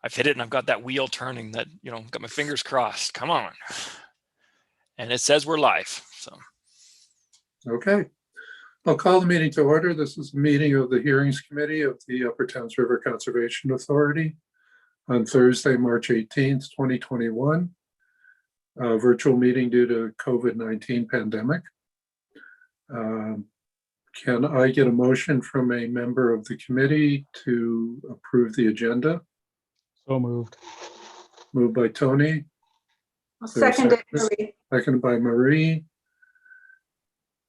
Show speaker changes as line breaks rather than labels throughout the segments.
I've hit it and I've got that wheel turning that, got my fingers crossed. Come on. And it says we're live. So.
Okay. I'll call the meeting to order. This is a meeting of the Hearings Committee of the Upper Towns River Conservation Authority on Thursday, March 18th, 2021. A virtual meeting due to COVID-19 pandemic. Can I get a motion from a member of the committee to approve the agenda?
So moved.
Moved by Tony.
I'll second it, Marie.
Seconded by Marie.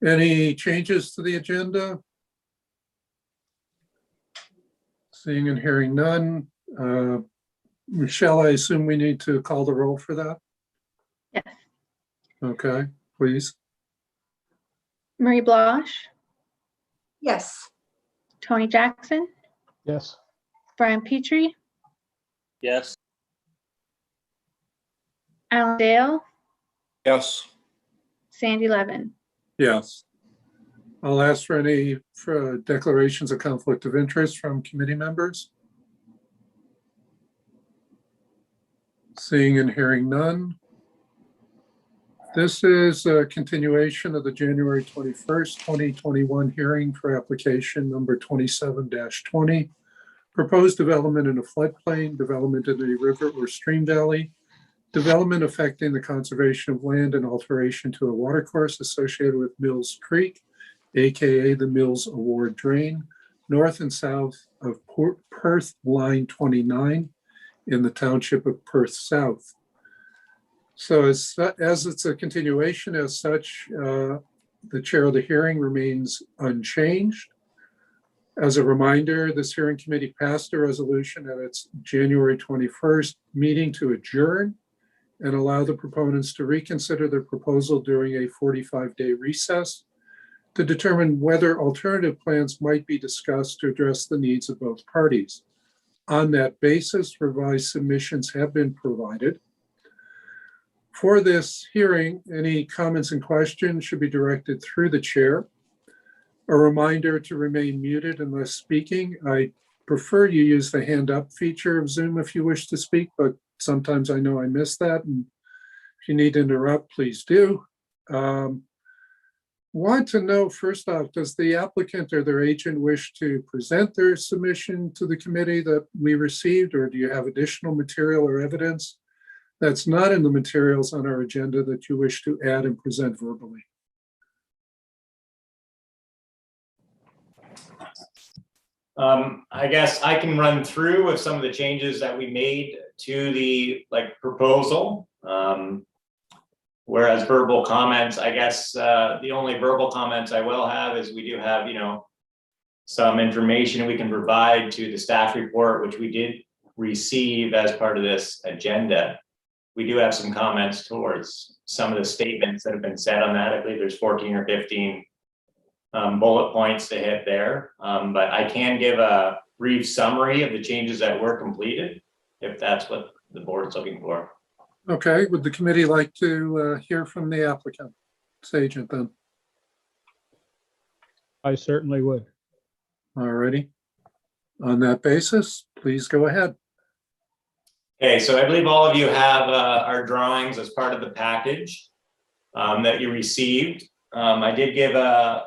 Any changes to the agenda? Seeing and hearing none. Michelle, I assume we need to call the roll for that?
Yes.
Okay, please.
Marie Blanche,
Yes.
Tony Jackson,
Yes.
Brian Petrie,
Yes.
Alan Dale,
Yes.
Sandy Levin.
Yes. I'll ask for any declarations of conflict of interest from committee members. Seeing and hearing none. This is a continuation of the January 21st, 2021 hearing for application number 27-20. Proposed development in a floodplain, development in a river or stream valley, development affecting the conservation of land and alteration to a watercourse associated with Mills Creek, AKA the Mills Award Drain, north and south of Perth Line 29 in the township of Perth South. So as it's a continuation, as such, the chair of the hearing remains unchanged. As a reminder, this hearing committee passed a resolution at its January 21st meeting to adjourn and allow the proponents to reconsider their proposal during a 45-day recess to determine whether alternative plans might be discussed to address the needs of both parties. On that basis, revised submissions have been provided. For this hearing, any comments and questions should be directed through the chair. A reminder to remain muted unless speaking. I prefer you use the hand up feature of Zoom if you wish to speak, but sometimes I know I miss that. And if you need to interrupt, please do. Want to know, first off, does the applicant or their agent wish to present their submission to the committee that we received, or do you have additional material or evidence that's not in the materials on our agenda that you wish to add and present verbally?
I guess I can run through with some of the changes that we made to the proposal. Whereas verbal comments, I guess the only verbal comments I will have is we do have, some information we can provide to the staff report, which we did receive as part of this agenda. We do have some comments towards some of the statements that have been said on that. I believe there's 14 or 15 bullet points to hit there. But I can give a brief summary of the changes that were completed, if that's what the board's looking for.
Okay, would the committee like to hear from the applicant's agent then?
I certainly would.
All righty. On that basis, please go ahead.
Okay, so I believe all of you have our drawings as part of the package that you received. I did give a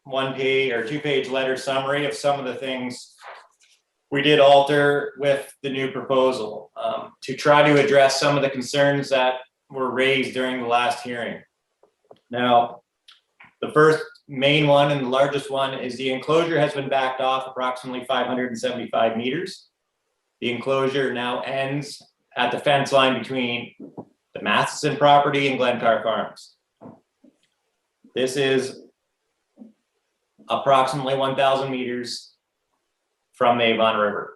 1-page or 2-page letter summary of some of the things we did alter with the new proposal to try to address some of the concerns that were raised during the last hearing. Now, the first main one and the largest one is the enclosure has been backed off approximately 575 meters. The enclosure now ends at the fence line between the Matheson property and Glencar Farms. This is approximately 1,000 meters from the Avon River.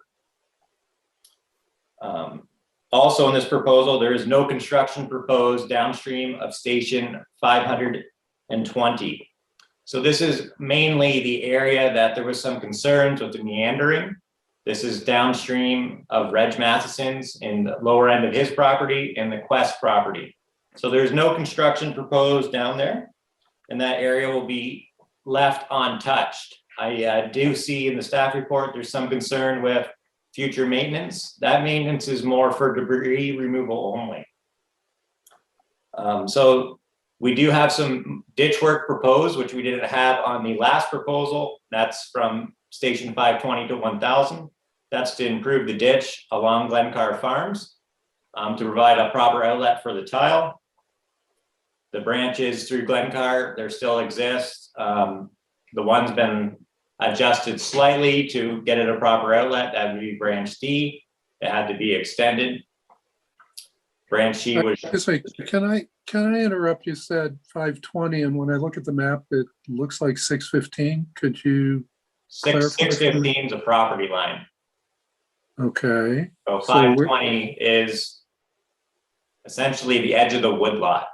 Also in this proposal, there is no construction proposed downstream of station 520. So this is mainly the area that there was some concerns with the meandering. This is downstream of Reg Matheson's in the lower end of his property and the Quest property. So there's no construction proposed down there, and that area will be left untouched. I do see in the staff report, there's some concern with future maintenance. That maintenance is more for debris removal only. So we do have some ditch work proposed, which we didn't have on the last proposal. That's from station 520 to 1000. That's to improve the ditch along Glencar Farms, to provide a proper outlet for the tile. The branches through Glencar, there still exist. The one's been adjusted slightly to get it a proper outlet. That would be branch D. It had to be extended. Branch C was.
Can I interrupt? You said 520, and when I look at the map, it looks like 615. Could you?
615 is a property line.
Okay.
So
So
520 is essentially the edge of the woodlot.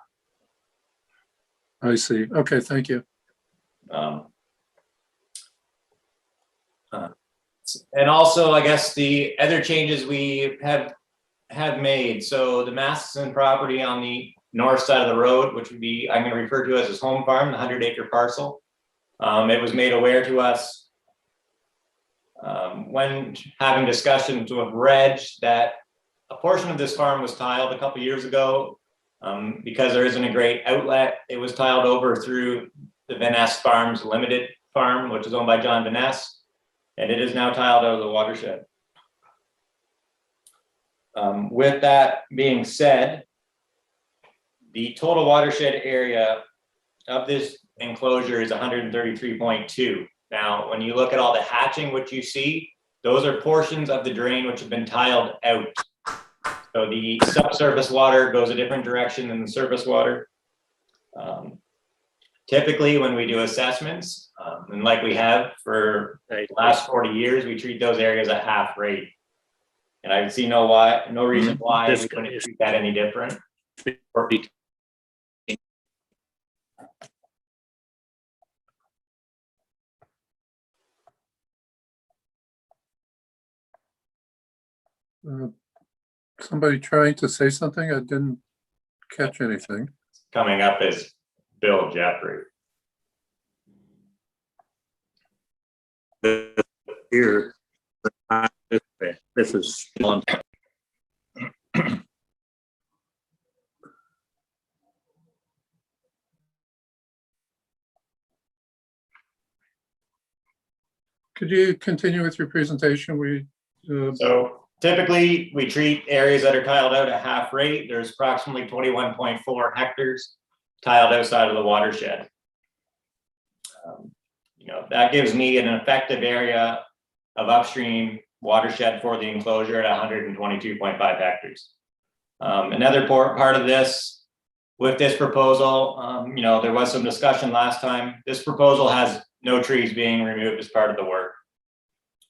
I see. Okay, thank you.
And also, I guess the other changes we have made. So the Masterson property on the north side of the road, which would be, I'm going to refer to as his home farm, the 100-acre parcel. It was made aware to us when having discussions with Reg that a portion of this farm was tiled a couple years ago. Because there isn't a great outlet, it was tiled over through the Van Ness Farms Limited Farm, which is owned by John Van Ness, and it is now tiled out of the watershed. With that being said, the total watershed area of this enclosure is 133.2. Now, when you look at all the hatching, which you see, those are portions of the drain which have been tiled out. So the subsurface water goes a different direction than the surface water. Typically, when we do assessments, and like we have for the last 40 years, we treat those areas at half rate. And I see no reason why we couldn't treat that any different.
Somebody trying to say something? I didn't catch anything.
Coming up is Bill Jeffrey.
Here, this is on.
Could you continue with your presentation?
So typically, we treat areas that are tiled out at half rate. There's approximately 21.4 hectares tiled outside of the watershed. That gives me an effective area of upstream watershed for the enclosure at 122.5 hectares. Another part of this, with this proposal, there was some discussion last time. This proposal has no trees being removed as part of the work.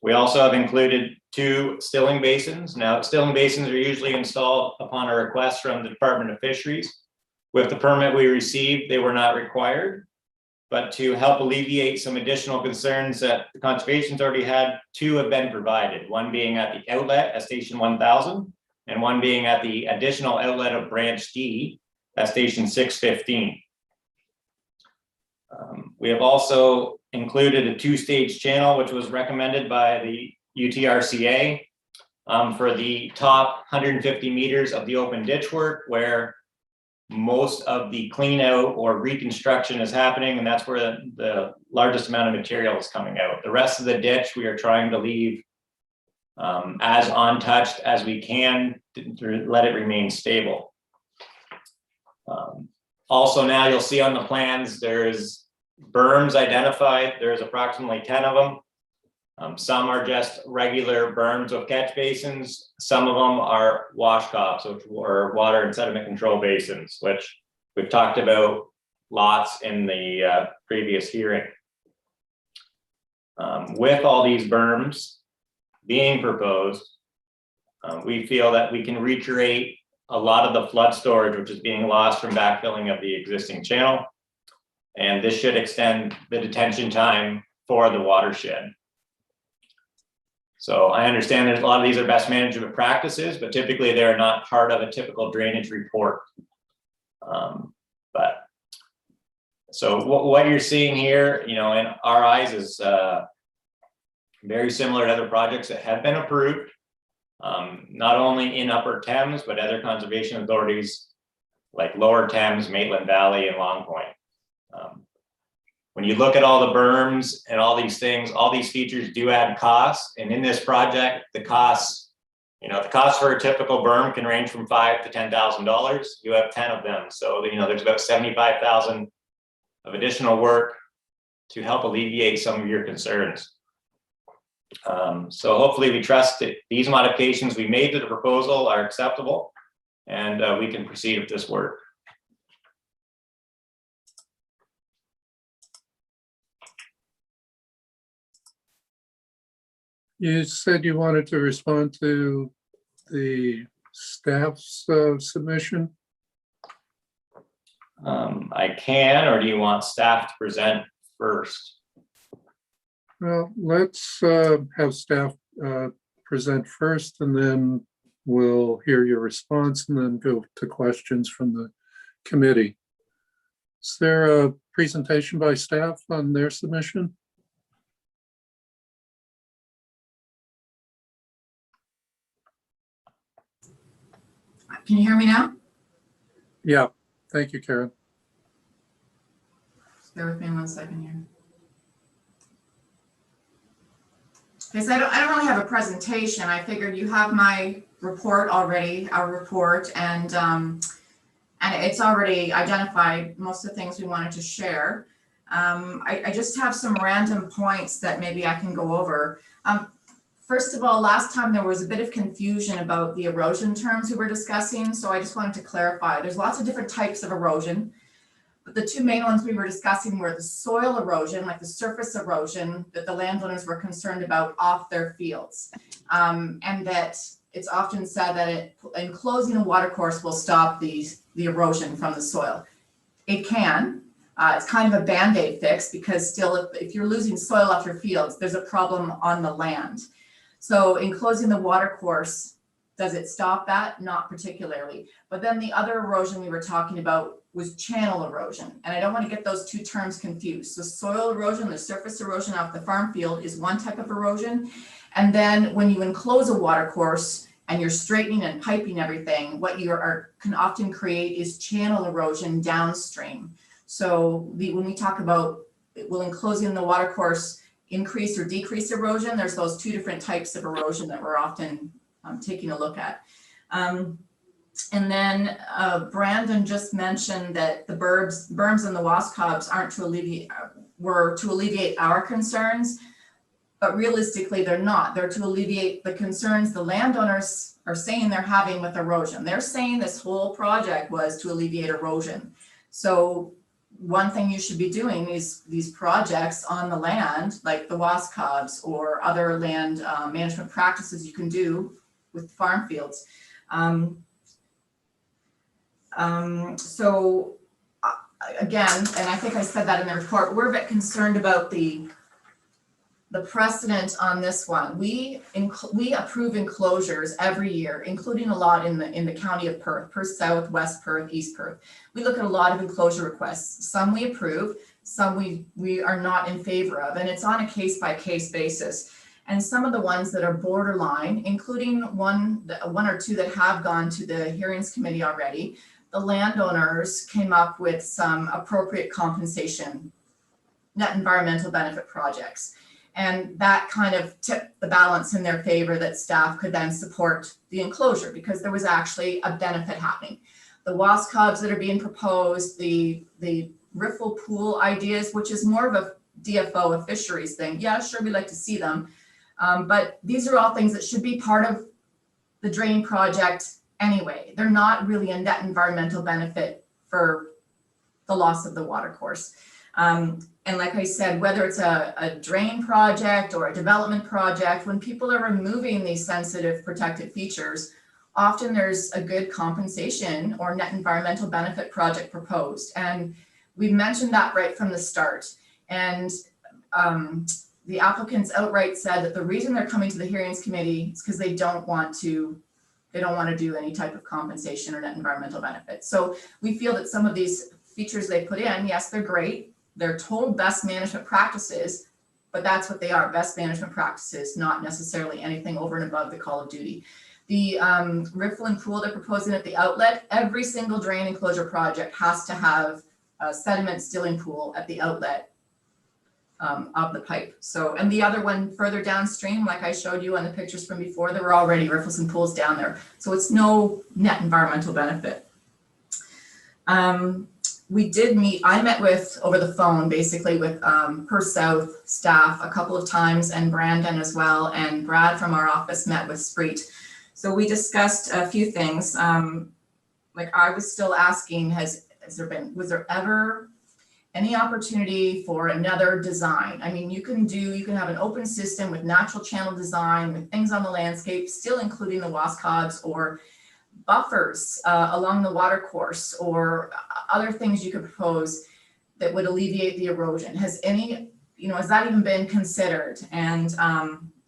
We also have included 2 stilling basins. Now, stilling basins are usually installed upon a request from the Department of Fisheries. With the permit we received, they were not required. But to help alleviate some additional concerns that the Conservation Authority had, 2 have been provided, one being at the outlet at Station 1000, and one being at the additional outlet of Branch D at Station 615. We have also included a 2-stage channel, which was recommended by the UTRCA for the top 150 meters of the open ditch work, where most of the clean out or reconstruction is happening, and that's where the largest amount of material is coming out. The rest of the ditch we are trying to leave as untouched as we can to let it remain stable. Also, now you'll see on the plans there's berms identified. There's approximately 10 of them. Some are just regular berms with catch basins. Some of them are washcops, which are water and sediment control basins, which we've talked about lots in the previous hearing. With all these berms being proposed, we feel that we can recreate a lot of the flood storage, which is being lost from backfilling of the existing channel. And this should extend the detention time for the watershed. So I understand there's a lot of these are best management practices, but typically they're not part of a typical drainage report. So what you're seeing here, in our eyes is very similar to other projects that have been approved. not only in Upper Thames, but other conservation authorities like Lower Thames, Maitland Valley, and Long Point. When you look at all the berms and all these things, all these features do add costs. And in this project, the costs, the cost for a typical berm can range from $5,000 to $10,000. You have 10 of them. So, there's about $75,000 of additional work to help alleviate some of your concerns. So hopefully we trust that these modifications we made to the proposal are acceptable, and we can proceed with this work.
You said you wanted to respond to the staff's submission.
I can, or do you want staff to present first?
Well, let's have staff present first, and then we'll hear your response and then go to questions from the committee. Is there a presentation by staff on their submission?
Can you hear me now?
Yeah, thank you, Karen.
Just bear with me 1 second here. Okay, so I don't really have a presentation. I figured you have my report already, our report, and it's already identified most of the things we wanted to share. I just have some random points that maybe I can go over. First of all, last time there was a bit of confusion about the erosion terms we were discussing, so I just wanted to clarify. There's lots of different types of erosion, but the two main ones we were discussing were the soil erosion, like the surface erosion that the landowners were concerned about off their fields. And that it's often said that enclosing a watercourse will stop the erosion from the soil. It can. It's kind of a Band-Aid fix, because still if you're losing soil off your fields, there's a problem on the land. So enclosing the watercourse, does it stop that? Not particularly. But then the other erosion we were talking about was channel erosion. And I don't want to get those two terms confused. So soil erosion, the surface erosion off the farm field, is one type of erosion. And then when you enclose a watercourse and you're straightening and piping everything, what you can often create is channel erosion downstream. So when we talk about will enclosing the watercourse increase or decrease erosion, there's those two different types of erosion that we're often taking a look at. And then Brandon just mentioned that the berms and the wasp cobs were to alleviate our concerns, but realistically they're not. They're to alleviate the concerns the landowners are saying they're having with erosion. They're saying this whole project was to alleviate erosion. So one thing you should be doing is these projects on the land, like the wasp cobs or other land management practices you can do with farm fields. So again, and I think I said that in the report, we're a bit concerned about the precedent on this one. We approve enclosures every year, including a lot in the county of Perth South, West Perth, East Perth. We look at a lot of enclosure requests. Some we approve, some we are not in favor of, and it's on a case-by-case basis. And some of the ones that are borderline, including one or two that have gone to the hearings committee already, the landowners came up with some appropriate compensation, net environmental benefit projects. And that kind of tipped the balance in their favor that staff could then support the enclosure, because there was actually a benefit happening. The wasp cobs that are being proposed, the riffle pool ideas, which is more of a DFO, a fisheries thing. Yeah, sure, we like to see them. But these are all things that should be part of the drain project anyway. They're not really a net environmental benefit for the loss of the watercourse. And like I said, whether it's a drain project or a development project, when people are removing these sensitive protected features, often there's a good compensation or net environmental benefit project proposed. And we mentioned that right from the start. And the applicants outright said that the reason they're coming to the hearings committee is because they don't want to do any type of compensation or net environmental benefit. So we feel that some of these features they put in, yes, they're great. They're total best management practices, but that's what they are, best management practices, not necessarily anything over and above the call of duty. The riffle and pool they're proposing at the outlet, every single drain enclosure project has to have a sediment stilling pool at the outlet of the pipe. So, and the other one further downstream, like I showed you on the pictures from before, there were already riffles and pools down there. So it's no net environmental benefit. We did meet, I met with, over the phone, basically with Perth South staff a couple of times, and Brandon as well, and Brad from our office met with Spreet. So we discussed a few things. Like I was still asking, was there ever any opportunity for another design? I mean, you can have an open system with natural channel design, with things on the landscape, still including the wascobs or buffers along the water course, or other things you could propose that would alleviate the erosion. Has that even been considered? And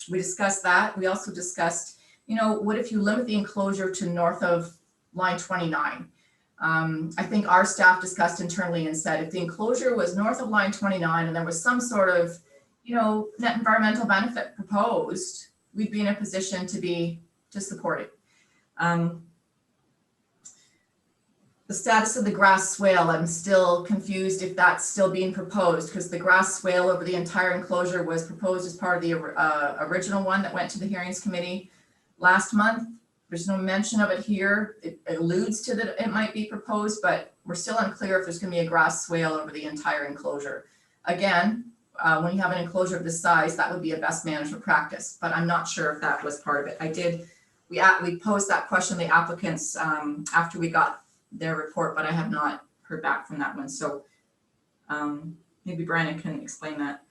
we discussed that. We also discussed, what if you limit the enclosure to north of line 29? I think our staff discussed internally and said if the enclosure was north of line 29 and there was some sort of, net environmental benefit proposed, we'd be in a position to support it. The status of the grass swale, I'm still confused if that's still being proposed, because the grass swale over the entire enclosure was proposed as part of the original one that went to the hearings committee last month. There's no mention of it here. It alludes to that it might be proposed, but we're still unclear if there's going to be a grass swale over the entire enclosure. Again, when you have an enclosure of this size, that would be a best management practice, but I'm not sure if that was part of it. We posed that question to the applicants after we got their report, but I have not heard back from that one. So maybe Brandon can explain that.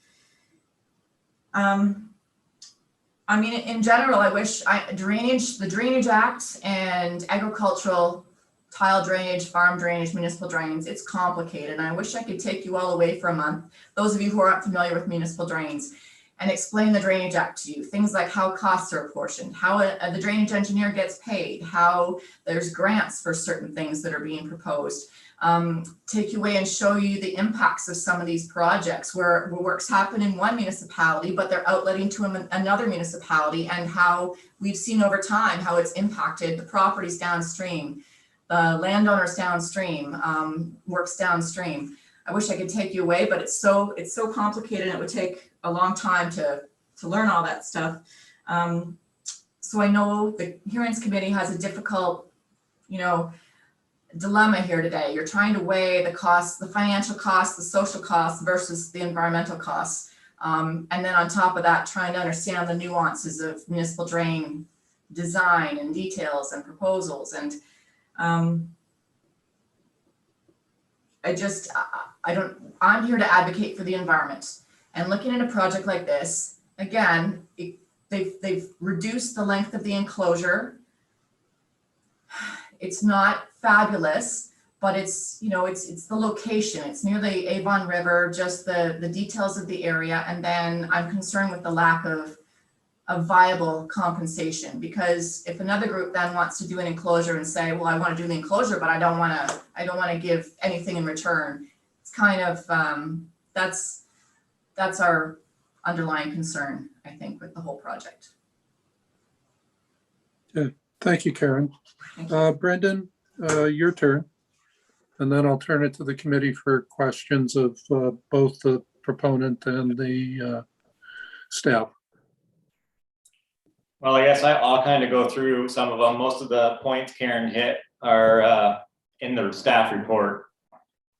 I mean, in general, I wish the Drainage Act and agricultural tile drainage, farm drainage, municipal drains, it's complicated. And I wish I could take you all away for a month, those of you who aren't familiar with municipal drains, and explain the Drainage Act to you. Things like how costs are apportioned, how the drainage engineer gets paid, how there's grants for certain things that are being proposed. Take you away and show you the impacts of some of these projects where works happen in one municipality, but they're outletting to another municipality, and how we've seen over time how it's impacted the properties downstream, the landowners downstream, works downstream. I wish I could take you away, but it's so complicated, and it would take a long time to learn all that stuff. So I know the hearings committee has a difficult, dilemma here today. You're trying to weigh the costs, the financial costs, the social costs versus the environmental costs. And then on top of that, trying to understand the nuances of municipal drain design and details and proposals. And I'm here to advocate for the environment. And looking at a project like this, again, they've reduced the length of the enclosure. It's not fabulous, but it's the location. It's near the Avon River, just the details of the area. And then I'm concerned with the lack of viable compensation, because if another group then wants to do an enclosure and say, well, I want to do the enclosure, but I don't want to give anything in return. It's kind of, that's our underlying concern, I think, with the whole project.
Okay. Thank you, Karen.
Thank you.
Brendan, your turn. And then I'll turn it to the committee for questions of both the proponent and the staff.
Well, I guess I'll kind of go through some of them. Most of the points Karen hit are in the staff report.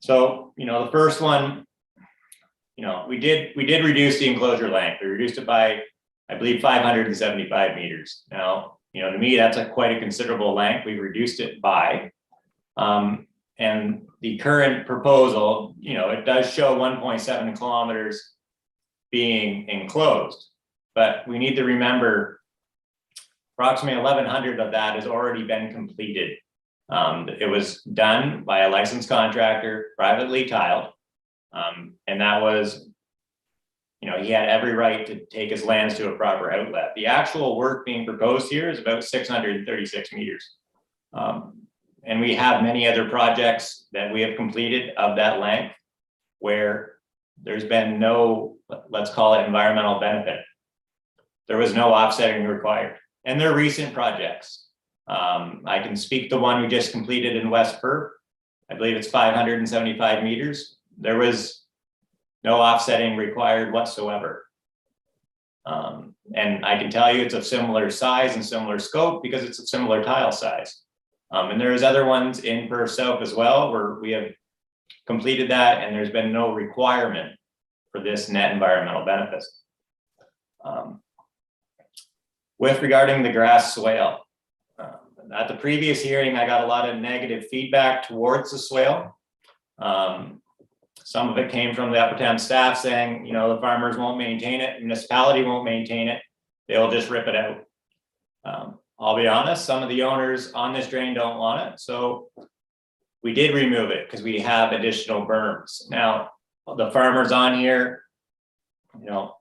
So, the first one, we did reduce the enclosure length. We reduced it by, I believe, 575 meters. Now, to me, that's quite a considerable length. We reduced it by, and the current proposal, it does show 1.7 kilometers being enclosed, but we need to remember approximately 1,100 of that has already been completed. It was done by a licensed contractor, privately tiled, and that was, he had every right to take his lands to a proper outlet. The actual work being proposed here is about 636 meters. And we have many other projects that we have completed of that length where there's been no let's call it environmental benefit. There was no offsetting required, and they're recent projects. I can speak to one we just completed in West Perth. I believe it's 575 meters. There was no offsetting required whatsoever. And I can tell you it's of similar size and similar scope because it's a similar tile size. And there's other ones in Perth South as well where we have completed that and there's been no requirement for this net environmental benefits. With regarding the grass swale, at the previous hearing, I got a lot of negative feedback towards the swale. Some of it came from the Upper Town staff saying, you know, the farmers won't maintain it, municipality won't maintain it, they'll just rip it out. I'll be honest, some of the owners on this drain don't want it, so we did remove it because we have additional berms. Now, the farmers on here, you know,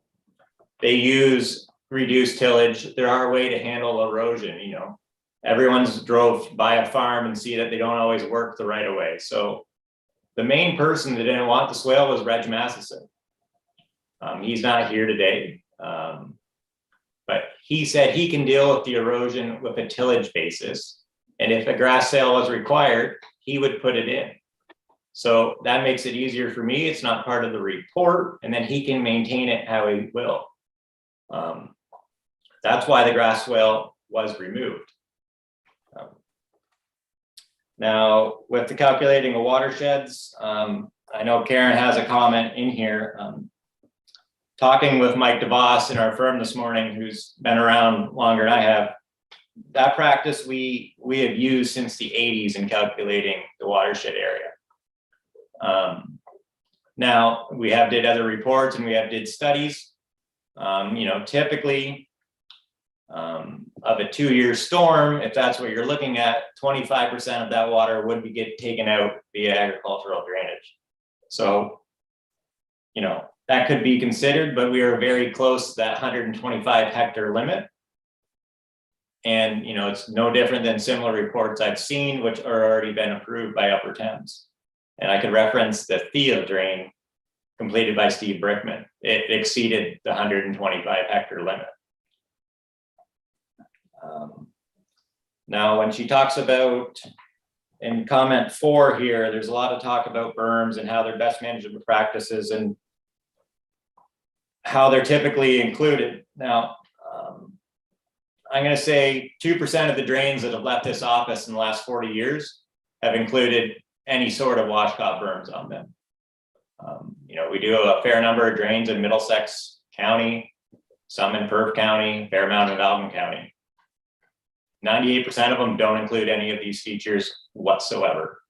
they use reduced tillage. There are a way to handle erosion, you know. Everyone's drove by a farm and see that they don't always work the right way. So the main person that didn't want the swale was Reg Matheson. He's not here today, but he said he can deal with the erosion with a tillage basis. And if a grass swale was required, he would put it in. So that makes it easier for me. It's not part of the report, and then he can maintain it how he will. That's why the grass swale was removed. Now, with the calculating of watersheds, I know Karen has a comment in here. Talking with Mike DeVos in our firm this morning, who's been around longer than I have, that practice we have used since the 80s in calculating the watershed area. Now, we have did other reports and we have did studies. You know, typically, of a 2-year storm, if that's what you're looking at, 25% of that water would be taken out via agricultural drainage. So, you know, that could be considered, but we are very close to that 125 hectare limit. And, you know, it's no different than similar reports I've seen, which are already been approved by Upper Thames. And I could reference the Theo drain completed by Steve Brickman. It exceeded the 125 hectare limit. Now, when she talks about, in comment 4 here, there's a lot of talk about berms and how they're best management practices and how they're typically included. Now, I'm going to say 2% of the drains that have left this office in the last 40 years have included any sort of washcloth berms on them. You know, we do a fair number of drains in Middlesex County, some in Perth County, Fairmount and Alvin County. 98% of them don't include any of these features whatsoever.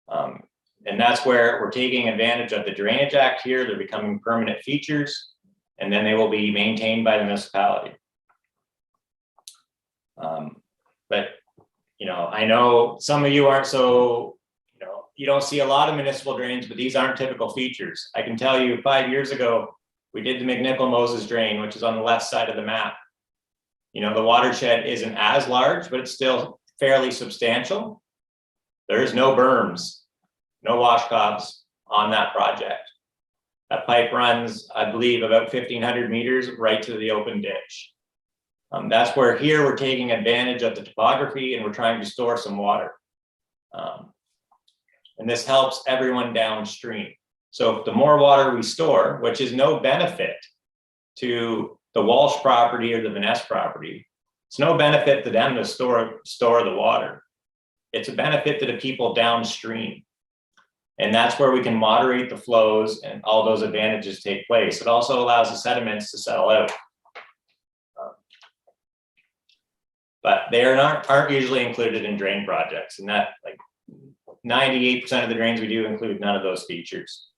And that's where we're taking advantage of the Drainage Act here. They're becoming permanent features, and then they will be maintained by the municipality. But, you know, I know some of you aren't so, you know, you don't see a lot of municipal drains, but these aren't typical features. I can tell you 5 years ago, we did the McNichol Moses drain, which is on the left side of the map. You know, the watershed isn't as large, but it's still fairly substantial. There's no berms, no washcloths on that project. That pipe runs, I believe, about 1,500 meters right to the open ditch. That's where here we're taking advantage of the topography and we're trying to store some water. And this helps everyone downstream. So the more water we store, which is no benefit to the Walsh property or the Vaness property, it's no benefit to them to store the water. It's a benefit to the people downstream. And that's where we can moderate the flows and all those advantages take place. It also allows the sediments to settle out. But they aren't usually included in drain projects, and that, like, 98% of the drains we do include none of those features.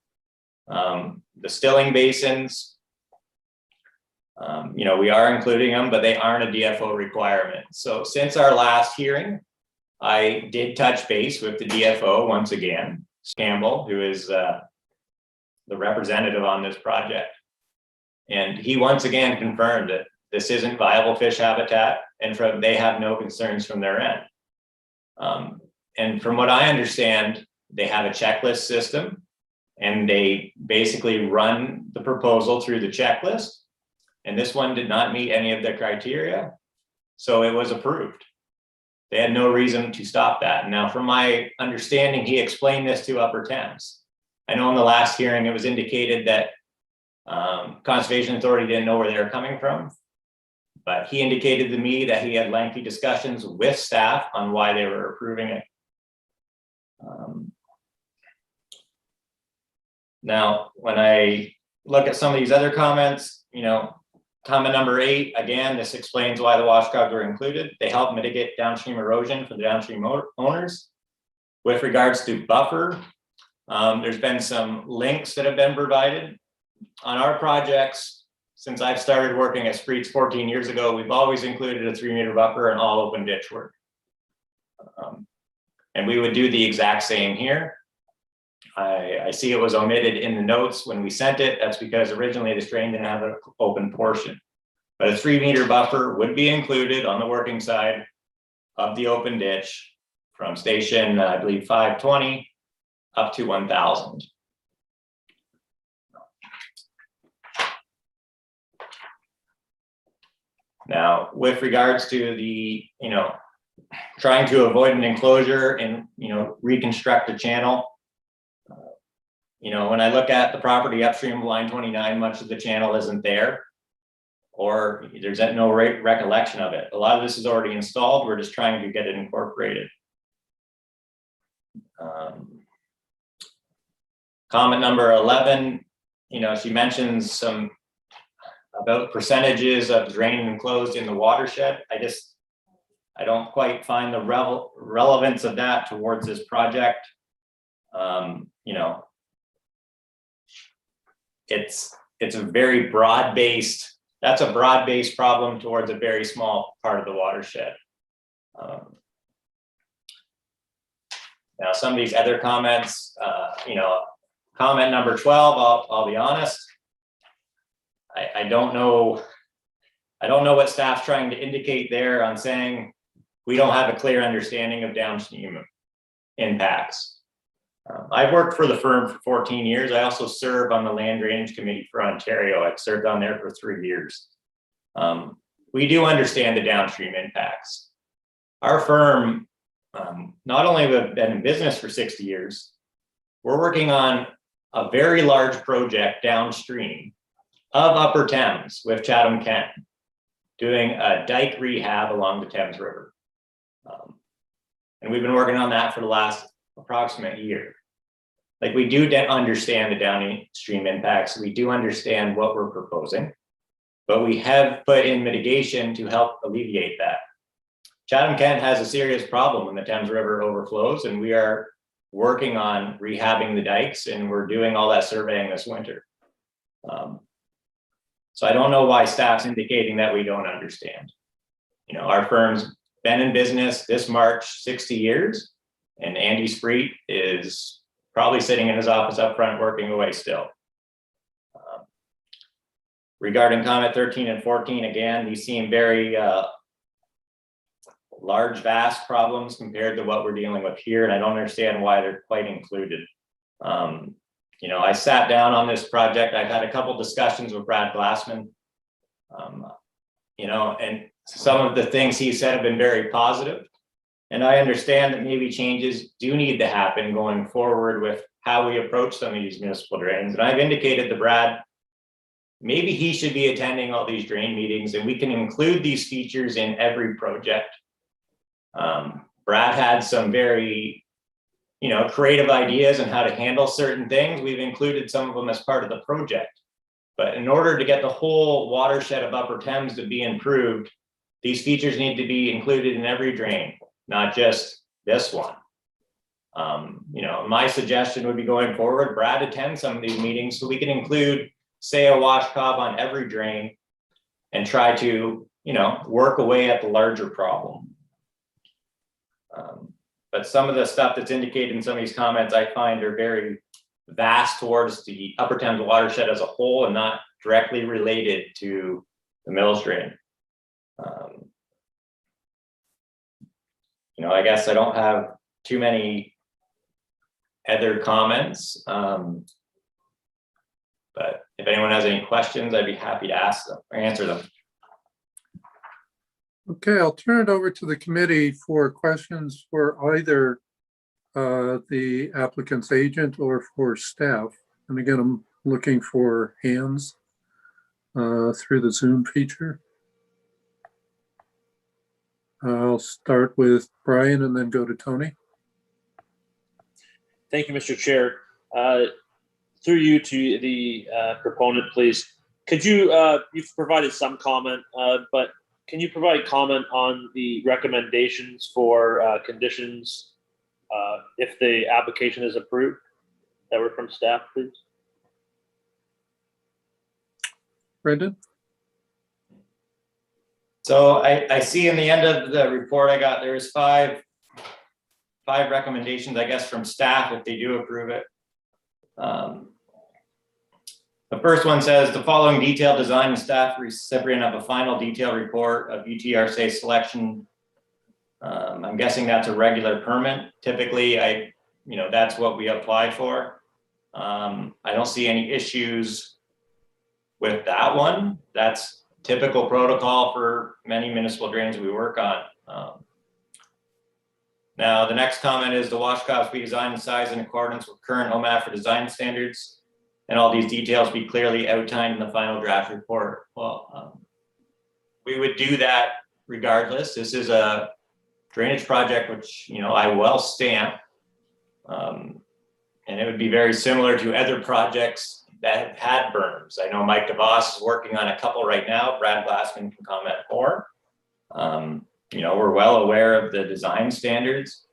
The stilling basins, you know, we are including them, but they aren't a DFO requirement. So since our last hearing, I did touch base with the DFO once again, Campbell, who is the representative on this project. And he once again confirmed that this isn't viable fish habitat, and they have no concerns from their end. And from what I understand, they have a checklist system, and they basically run the proposal through the checklist. And this one did not meet any of the criteria, so it was approved. They had no reason to stop that. Now, from my understanding, he explained this to Upper Thames. I know in the last hearing, it was indicated that Conservation Authority didn't know where they were coming from, but he indicated to me that he had lengthy discussions with staff on why they were approving it. Now, when I look at some of these other comments, you know, comment number 8, again, this explains why the washcloths were included. They help mitigate downstream erosion for the downstream owners. With regards to buffer, there's been some links that have been provided. On our projects, since I've started working at Spreets 14 years ago, we've always included a 3-meter buffer in all open ditch work. And we would do the exact same here. I see it was omitted in the notes when we sent it. That's because originally the drain didn't have an open portion. But a 3-meter buffer would be included on the working side of the open ditch from station, I believe, 520 up to 1000. Now, with regards to the, you know, trying to avoid an enclosure and, you know, reconstruct a channel, you know, when I look at the property upstream of line 29, much of the channel isn't there, or there's no recollection of it. A lot of this is already installed. We're just trying to get it incorporated. Comment number 11, you know, she mentions some about percentages of drain enclosed in the watershed. I don't quite find the relevance of that towards this project. You know, it's a very broad-based, that's a broad-based problem towards a very small part of the watershed. Now, some of these other comments, you know, comment number 12, I'll be honest, I don't know what staff's trying to indicate there on saying we don't have a clear understanding of downstream impacts. I've worked for the firm for 14 years. I also serve on the Land Drainage Committee for Ontario. I've served on there for 3 years. We do understand the downstream impacts. Our firm, not only have we been in business for 60 years, we're working on a very large project downstream of Upper Thames with Chatham Kent, doing a dike rehab along the Thames River. And we've been working on that for the last approximate year. Like, we do understand the downstream impacts. We do understand what we're proposing, but we have put in mitigation to help alleviate that. Chatham Kent has a serious problem when the Thames River overflows, and we are working on rehabbing the dikes, and we're doing all that surveying this winter. So I don't know why staff's indicating that we don't understand. You know, our firm's been in business this March 60 years, and Andy Spreet is probably sitting in his office up front working away still. Regarding comment 13 and 14, again, these seem very large, vast problems compared to what we're dealing with here, and I don't understand why they're quite included. You know, I sat down on this project. I've had a couple discussions with Brad Glassman, you know, and some of the things he said have been very positive. And I understand that maybe changes do need to happen going forward with how we approach some of these municipal drains. And I've indicated to Brad, maybe he should be attending all these drain meetings, and we can include these features in every project. Brad had some very, you know, creative ideas on how to handle certain things. We've included some of them as part of the project. But in order to get the whole watershed of Upper Thames to be improved, these features need to be included in every drain, not just this one. You know, my suggestion would be going forward, Brad attend some of these meetings so we can include, say, a wash cob on every drain and try to, you know, work away at the larger problem. But some of the stuff that's indicated in some of these comments I find are very vast towards the Upper Thames watershed as a whole and not directly related to the Mills drain. You know, I guess I don't have too many other comments. But if anyone has any questions, I'd be happy to ask them or answer them.
Okay, I'll turn it over to the committee for questions for either the applicant's agent or for staff. And again, I'm looking for hands through the Zoom feature. I'll start with Brian and then go to Tony.
Thank you, Mr. Chair. Through you to the proponent, please. Could you, you've provided some comment, but can you provide comment on the recommendations for conditions if the application is approved that were from staff, please?
Brendan?
So I see in the end of the report I got, there's five recommendations, I guess, from staff if they do approve it. The first one says the following detailed design and staff recipient of a final detailed report of UTRCA selection. I'm guessing that's a regular permit. Typically, that's what we apply for. I don't see any issues with that one. That's typical protocol for many municipal drains we work on. Now, the next comment is the washclouts be designed and sized in accordance with current OMAF for design standards, and all these details be clearly outlined in the final draft report. Well, we would do that regardless. This is a drainage project which I will stamp, and it would be very similar to other projects that have had berms. I know Mike DeVos is working on a couple right now. Brad Glassman can comment more. We're well aware of the design standards,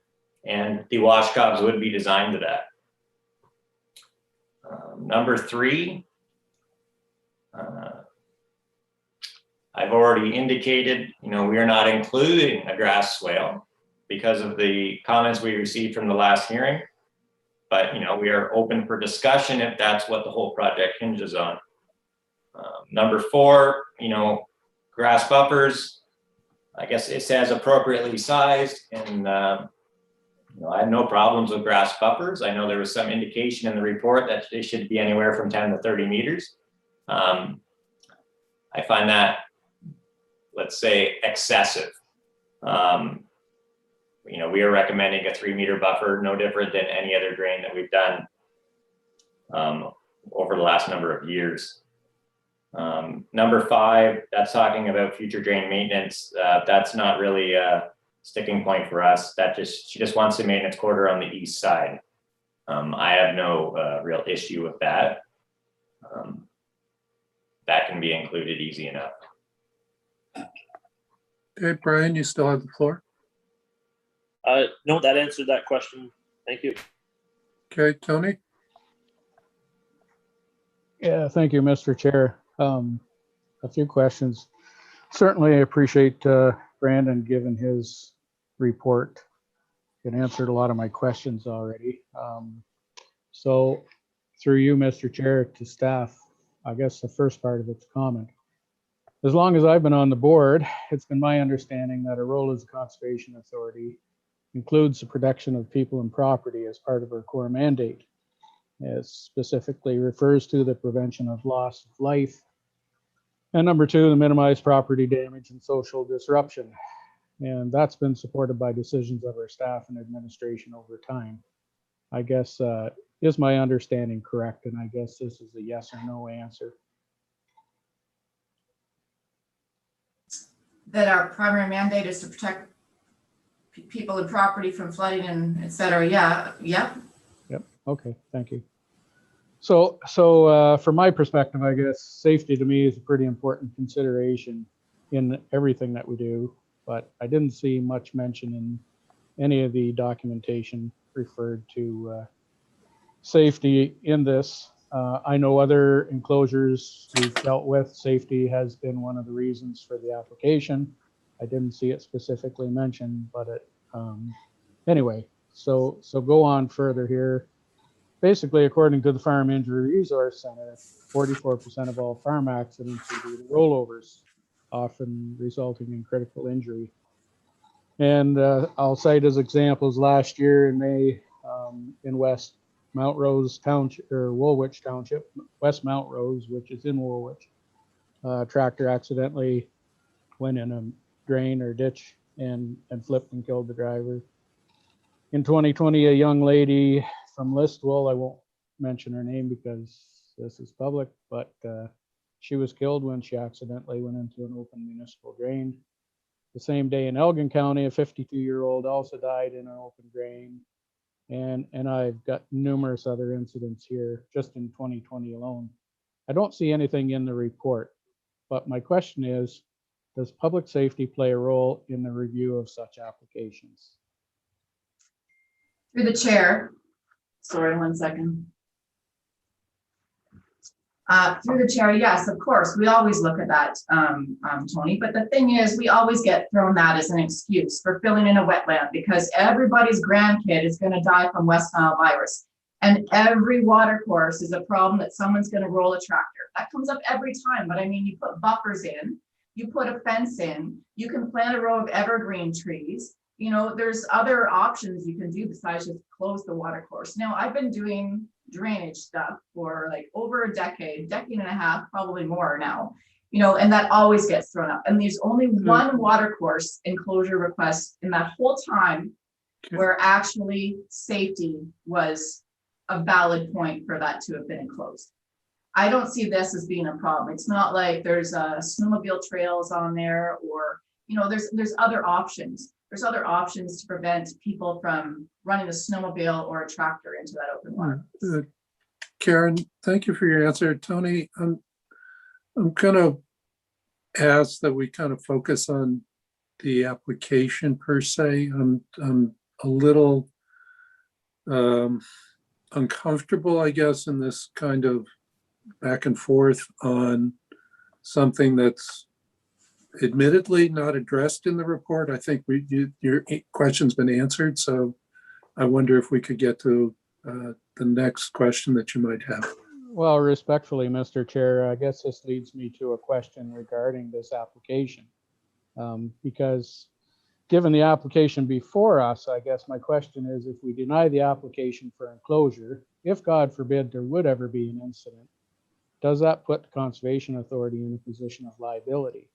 and the washclouts would be designed to that. Number 3, I've already indicated, we are not including a grass swale because of the comments we received from the last hearing. But, we are open for discussion if that's what the whole project hinges on. Number 4, grass buffers, I guess it says appropriately sized, and I have no problems with grass buffers. I know there was some indication in the report that they should be anywhere from 10 to 30 meters. I find that, let's say, excessive. We are recommending a 3-meter buffer, no different than any other drain that we've done over the last number of years. Number 5, that's talking about future drain maintenance. That's not really a sticking point for us. She just wants a maintenance quarter on the east side. I have no real issue with that. That can be included easy enough.
Okay, Brian, you still have the floor.
No, that answered that question. Thank you.
Okay, Tony?
Yeah, thank you, Mr. Chair. A few questions. Certainly appreciate Brandon giving his report. It answered a lot of my questions already. So through you, Mr. Chair, to staff, I guess the first part of it's comment. As long as I've been on the board, it's been my understanding that our role as a conservation authority includes the protection of people and property as part of our core mandate. It specifically refers to the prevention of loss of life. And number 2, the minimize property damage and social disruption. And that's been supported by decisions of our staff and administration over time. I guess, is my understanding correct? And I guess this is a yes or no answer.
That our primary mandate is to protect people and property from flooding and et cetera. Yeah. Yep.
Yep. Okay. Thank you. So from my perspective, I guess safety to me is a pretty important consideration in everything that we do, but I didn't see much mention in any of the documentation referred to safety in this. I know other enclosures we've dealt with, safety has been one of the reasons for the application. I didn't see it specifically mentioned, but it, anyway, so go on further here. Basically, according to the Farm Injury Resource Center, 44% of all farm accidents are due to rollovers, often resulting in critical injury. And I'll cite as examples last year in May in West Mount Rose Township, or Woolwich Township, West Mount Rose, which is in Woolwich. Tractor accidentally went in a drain or ditch and flipped and killed the driver. In 2020, a young lady from Listowel, I won't mention her name because this is public, but she was killed when she accidentally went into an open municipal drain. The same day in Elgin County, a 52-year-old also died in an open drain. And I've got numerous other incidents here just in 2020 alone. I don't see anything in the report, but my question is, does public safety play a role in the review of such applications?
Through the chair. Sorry, 1 second. Through the chair, yes, of course, we always look at that, Tony, but the thing is, we always get thrown that as an excuse for filling in a wetland because everybody's grandkid is gonna die from West Nile virus. And every water course is a problem that someone's gonna roll a tractor. That comes up every time, but I mean, you put buffers in, you put a fence in, you can plant a row of evergreen trees. You know, there's other options you can do besides just close the water course. Now, I've been doing drainage stuff for like over a decade and a half, probably more now, you know, and that always gets thrown up. And there's only one water course enclosure request in that whole time where actually safety was a valid point for that to have been enclosed. I don't see this as being a problem. It's not like there's snowmobile trails on there or, you know, there's other options. There's other options to prevent people from running a snowmobile or a tractor into that open water.
Karen, thank you for your answer. Tony, I'm gonna ask that we kind of focus on the application per se. I'm a little uncomfortable, I guess, in this kind of back and forth on something that's admittedly not addressed in the report. I think your question's been answered, so I wonder if we could get to the next question that you might have.
Well, respectfully, Mr. Chair, I guess this leads me to a question regarding this application. Because given the application before us, I guess my question is, if we deny the application for enclosure, if God forbid there would ever be an incident, does that put the Conservation Authority in a position of liability?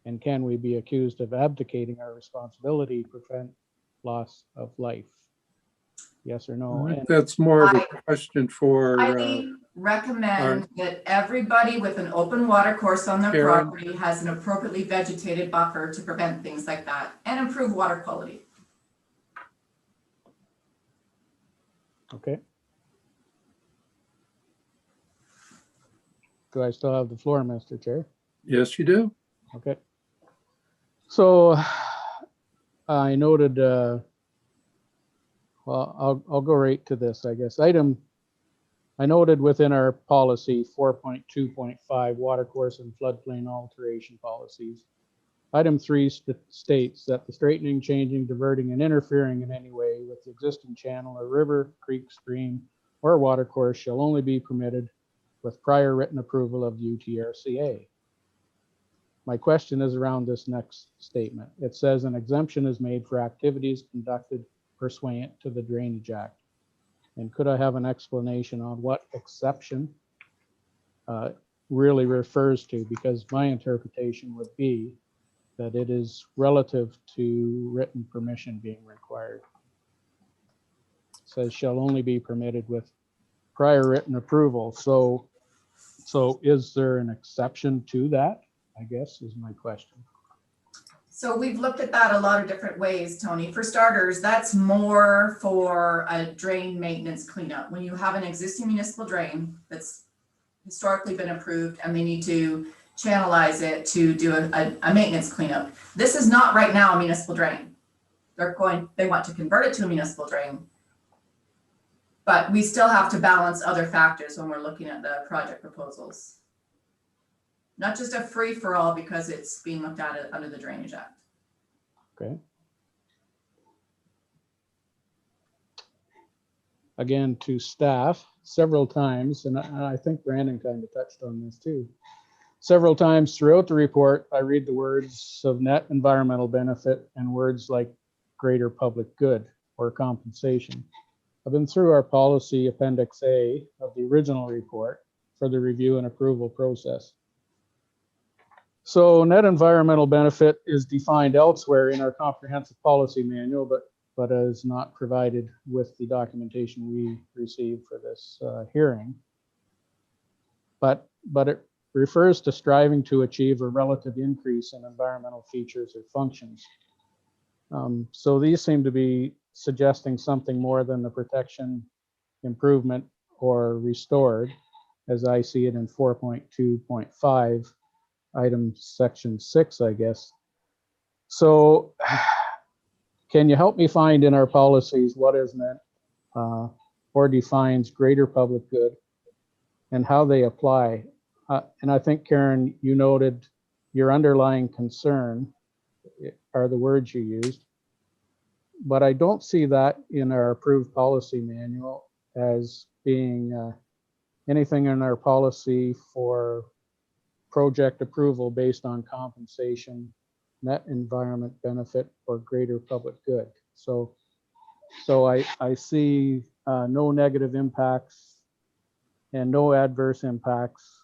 And can we be accused of abdicating our responsibility to prevent loss of life? Yes or no? And
That's more of a question for.
I recommend that everybody with an open water course on their
Karen,
property has an appropriately vegetated buffer to prevent things like that and improve water quality.
okay. Do I still have the floor, Mr. Chair?
Yes, you do.
Okay. So I noted, well, I'll go right to this, I guess. I noted within our policy 4.2.5 water course and floodplain alteration policies. Item 3 states that the straightening, changing, diverting, and interfering in any way with the existing channel or river, creek, stream, or water course shall only be permitted with prior written approval of the UTRCA. My question is around this next statement. It says an exemption is made for activities conducted pursuant to the Drainage Act. And could I have an explanation on what exception really refers to? Because my interpretation would be that it is relative to written permission being required. It says shall only be permitted with prior written approval. So is there an exception to that? I guess is my question.
So we've looked at that a lot of different ways, Tony. For starters, that's more for a drain maintenance cleanup. When you have an existing municipal drain that's historically been approved and they need to channelize it to do a maintenance cleanup. This is not right now a municipal drain. They want to convert it to a municipal drain. But we still have to balance other factors when we're looking at the project proposals. Not just a free-for-all because it's being looked at under the Drainage Act.
Okay. Again, to staff several times, and I think Brandon kind of touched on this too. Several times throughout the report, I read the words of net environmental benefit and words like greater public good or compensation. I've been through our policy Appendix A of the original report for the review and approval process. So net environmental benefit is defined elsewhere in our comprehensive policy manual, but is not provided with the documentation we received for this hearing. But it refers to striving to achieve a relative increase in environmental features or functions. So these seem to be suggesting something more than the protection, improvement, or restored, as I see it in 4.2.5, item section 6, I guess. So can you help me find in our policies what is meant or defines greater public good and how they apply? And I think, Karen, you noted your underlying concern are the words you used, but I don't see that in our approved policy manual as being anything in our policy for project approval based on compensation, net environment benefit, or greater public good. So I see no negative impacts and no adverse impacts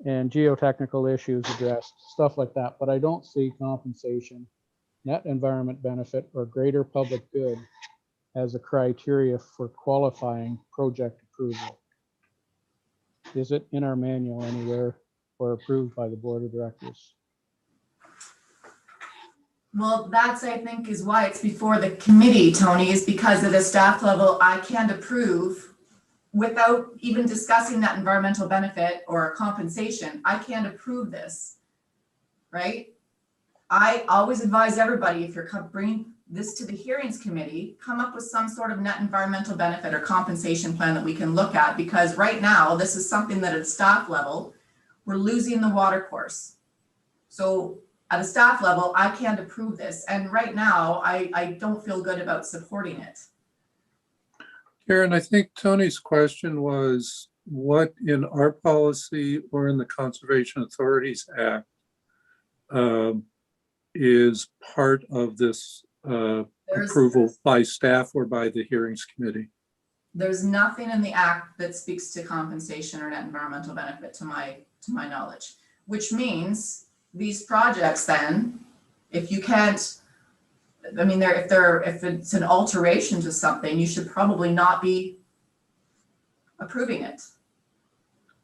and geotechnical issues addressed, stuff like that. But I don't see compensation, net environment benefit, or greater public good as a criteria for qualifying project approval. Is it in our manual anywhere or approved by the board of directors?
Well, that's, I think, is why it's before the committee, Tony, is because at a staff level, I can't approve without even discussing that environmental benefit or compensation. I can't approve this, right? I always advise everybody, if you're bringing this to the hearings committee, come up with some sort of net environmental benefit or compensation plan that we can look at, because right now, this is something that at staff level, we're losing the water course. So at a staff level, I can't approve this. And right now, I don't feel good about supporting it.
Karen, I think Tony's question was what in our policy or in the Conservation Authorities Act is part of this approval by staff or by the hearings committee?
There's nothing in the act that speaks to compensation or net environmental benefit to my knowledge, which means these projects then, if you can't, I mean, if it's an alteration to something, you should probably not be approving it.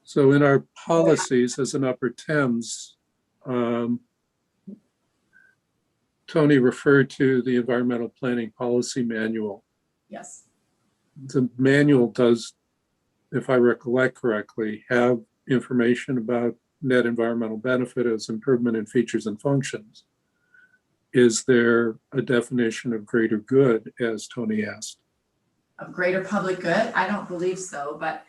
So in our policies as an Upper Thames, Tony referred to the Environmental Planning Policy Manual.
Yes.
The manual does, if I recollect correctly, have information about net environmental benefit as improvement in features and functions. Is there a definition of greater good, as Tony asked?
Of greater public good? I don't believe so, but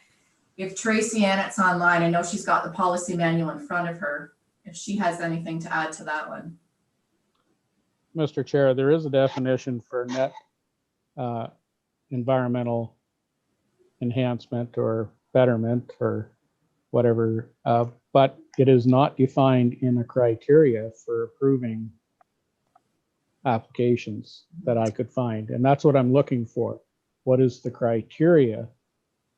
if Tracy Annett's online, I know she's got the policy manual in front of her, if she has anything to add to that one.
Mr. Chair, there is a definition for net environmental enhancement or betterment or whatever, but it is not defined in a criteria for approving applications that I could find. And that's what I'm looking for. What is the criteria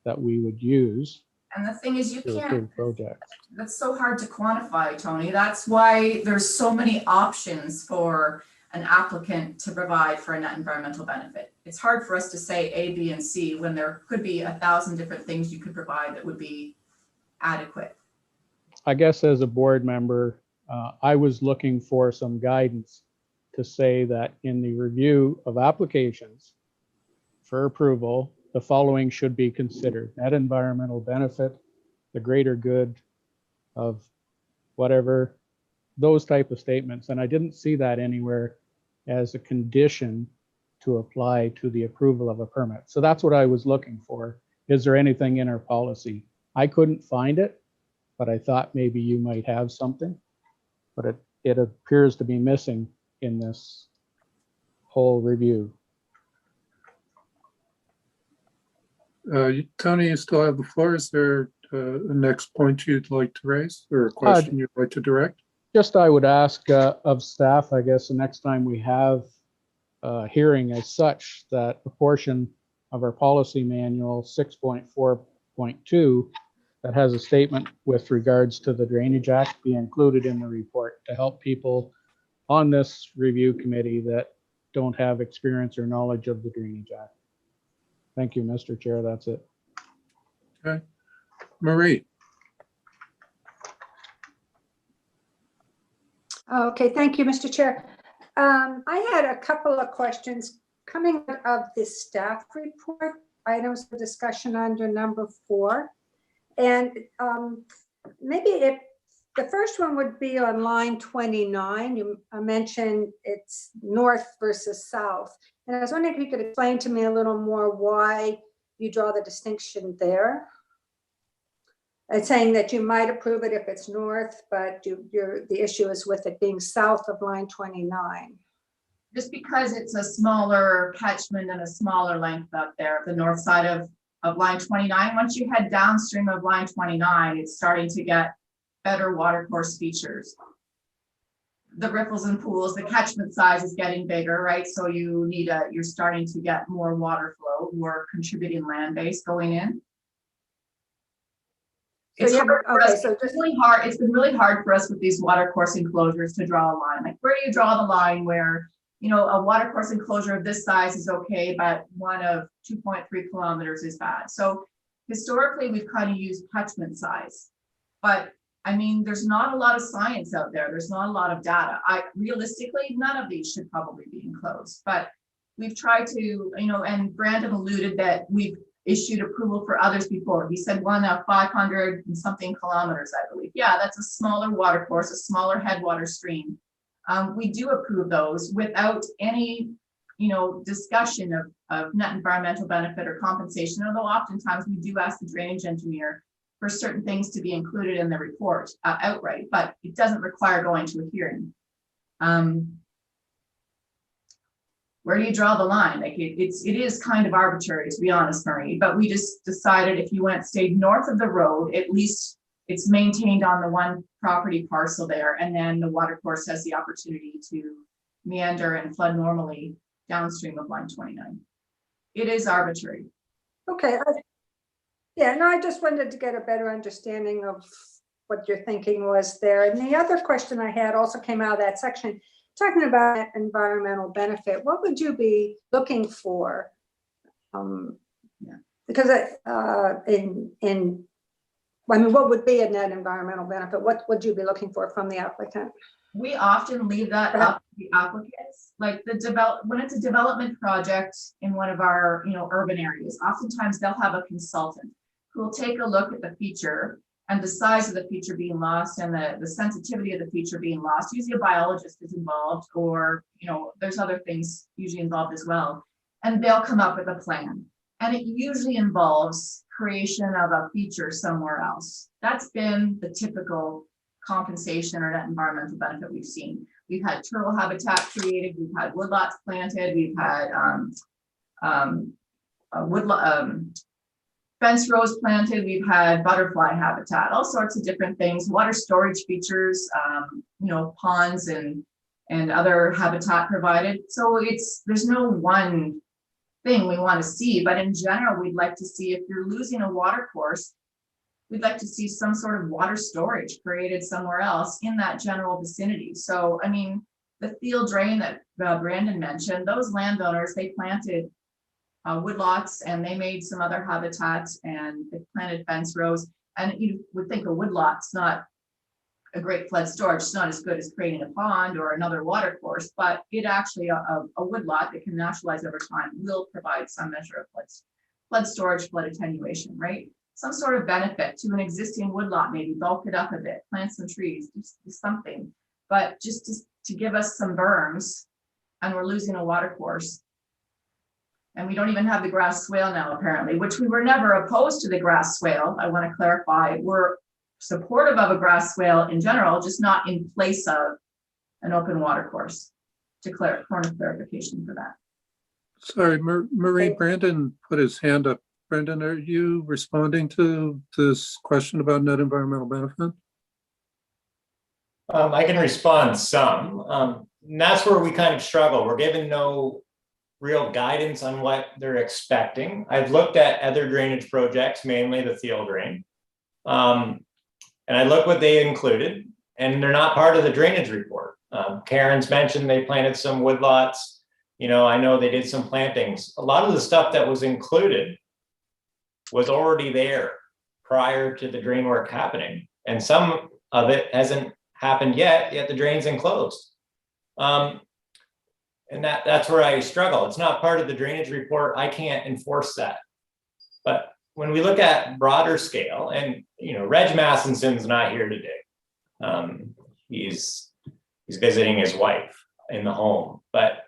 that we would use
And the thing is, you
to
can't,
approve projects?
that's so hard to quantify, Tony. That's why there's so many options for an applicant to provide for a net environmental benefit. It's hard for us to say A, B, and C when there could be 1,000 different things you could provide that would be adequate.
I guess as a board member, I was looking for some guidance to say that in the review of applications for approval, the following should be considered: net environmental benefit, the greater good of whatever, those type of statements. And I didn't see that anywhere as a condition to apply to the approval of a permit. So that's what I was looking for. Is there anything in our policy? I couldn't find it, but I thought maybe you might have something, but it appears to be missing in this whole review.
Tony, you still have the floor. Is there a next point you'd like to raise or a question you'd like to direct?
Just I would ask of staff, I guess, the next time we have a hearing as such, that a portion of our policy manual 6.4.2 that has a statement with regards to the Drainage Act be included in the report to help people on this review committee that don't have experience or knowledge of the Drainage Act. Thank you, Mr. Chair. That's it.
Okay. Marie?
Okay, thank you, Mr. Chair. I had a couple of questions coming out of the staff report, items for discussion under number 4. And maybe if the first one would be on line 29, you mentioned it's north versus south. And I was wondering if you could explain to me a little more why you draw the distinction there. It's saying that you might approve it if it's north, but the issue is with it being south of line 29.
Just because it's a smaller catchment and a smaller length up there, the north side of line 29. Once you head downstream of line 29, it's starting to get better watercourse features. The riffles and pools, the catchment size is getting bigger, right? So you're starting to get more water flow, more contributing land base going in. It's been really hard for us with these watercourse enclosures to draw a line. Like, where do you draw the line where, you know, a watercourse enclosure of this size is okay, but one of 2.3 kilometers is bad. So historically, we've kind of used catchment size, but I mean, there's not a lot of science out there. There's not a lot of data. Realistically, none of these should probably be enclosed, but we've tried to, you know, and Brandon alluded that we've issued approval for others before. He said one of 500 and something kilometers, I believe. Yeah, that's a smaller watercourse, a smaller headwater stream. We do approve those without any, you know, discussion of net environmental benefit or compensation, although oftentimes we do ask the drainage engineer for certain things to be included in the report outright, but it doesn't require going to a hearing. Where do you draw the line? Like it is kind of arbitrary, to be honest, Marie, but we just decided if you stayed north of the road, at least it's maintained on the one property parcel there, and then the watercourse has the opportunity to meander and flood normally downstream of line 29. It is arbitrary.
Okay. Yeah, no, I just wanted to get a better understanding of what your thinking was there. And the other question I had also came out of that section, talking about environmental benefit. What would you be looking for? Because I mean, what would be a net environmental benefit? What would you be looking for from the applicant?
We often leave that up to the applicants. Like when it's a development project in one of our, you know, urban areas, oftentimes they'll have a consultant who will take a look at the feature and the size of the feature being lost and the sensitivity of the feature being lost. Usually a biologist is involved, or, you know, there's other things usually involved as well. And they'll come up with a plan. And it usually involves creation of a feature somewhere else. That's been the typical compensation or net environmental benefit we've seen. We've had turtle habitat created, we've had woodlots planted, we've had fence rows planted, we've had butterfly habitat, all sorts of different things, water storage features, you know, ponds and other habitat provided. So there's no one thing we want to see, but in general, we'd like to see, if you're losing a water course, we'd like to see some sort of water storage created somewhere else in that general vicinity. So, I mean, the field drain that Brandon mentioned, those landowners, they planted woodlots and they made some other habitats and they planted fence rows. And you would think a woodlot's not a great flood storage. It's not as good as creating a pond or another water course, but it actually, a woodlot that can naturalize over time will provide some measure of flood storage, flood attenuation, right? Some sort of benefit to an existing woodlot, maybe bulk it up a bit, plant some trees, do something, but just to give us some berms, and we're losing a water course. And we don't even have the grass swale now, apparently, which we were never opposed to the grass swale. I want to clarify, we're supportive of a grass swale in general, just not in place of an open water course. Point of clarification for that.
Sorry, Marie, Brandon put his hand up. Brandon, are you responding to this question about net environmental benefit?
I can respond some. And that's where we kind of struggle. We're given no real guidance on what they're expecting. I've looked at other drainage projects, mainly the Thiel drain. And I look what they included, and they're not part of the drainage report. Karen's mentioned they planted some woodlots. I know they did some plantings. A lot of the stuff that was included was already there prior to the drain work happening. And some of it hasn't happened yet the drain's enclosed. And that's where I struggle. It's not part of the drainage report. I can't enforce that. But when we look at broader scale, and Reg Massenson's not here today. He's visiting his wife in the home. But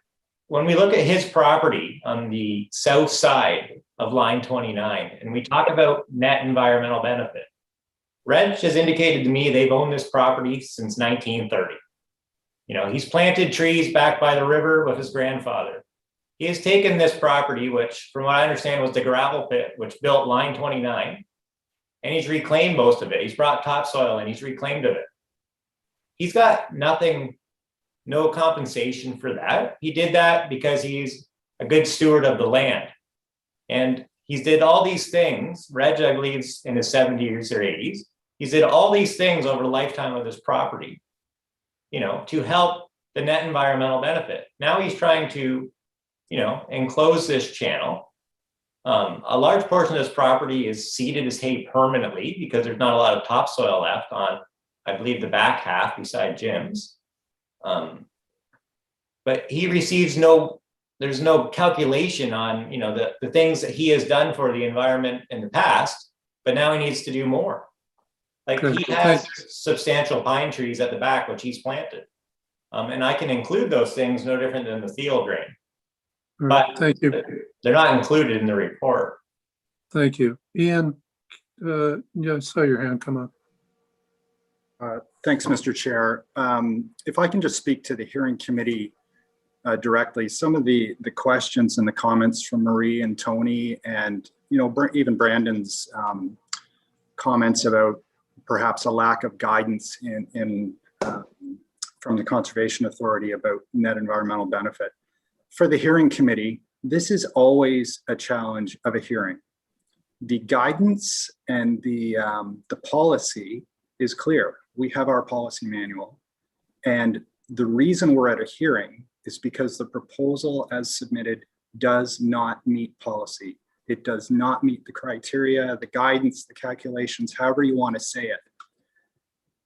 when we look at his property on the south side of line 29, and we talk about net environmental benefit, Reg has indicated to me they've owned this property since 1930. He's planted trees back by the river with his grandfather. He has taken this property, which from what I understand was the gravel pit, which built line 29, and he's reclaimed most of it. He's brought topsoil and he's reclaimed of it. He's got nothing, no compensation for that. He did that because he's a good steward of the land. And he's did all these things. Reg, I believe, is in his 70s or 80s. He's did all these things over the lifetime of this property, to help the net environmental benefit. Now he's trying to, enclose this channel. A large portion of this property is seeded as hay permanently because there's not a lot of topsoil left on, I believe, the back half beside Jim's. But he receives there's no calculation on, the things that he has done for the environment in the past, but now he needs to do more. Like he has substantial pine trees at the back, which he's planted. And I can include those things no different than the Thiel drain. But
thank you.
They're not included in the report.
Thank you. Ian, I saw your hand come up.
Thanks, Mr. Chair. If I can just speak to the hearing committee directly, some of the questions and the comments from Marie and Tony and, even Brandon's comments about perhaps a lack of guidance from the Conservation Authority about net environmental benefit. For the hearing committee, this is always a challenge of a hearing. The guidance and the policy is clear. We have our policy manual. And the reason we're at a hearing is because the proposal as submitted does not meet policy. It does not meet the criteria, the guidance, the calculations, however you want to say it.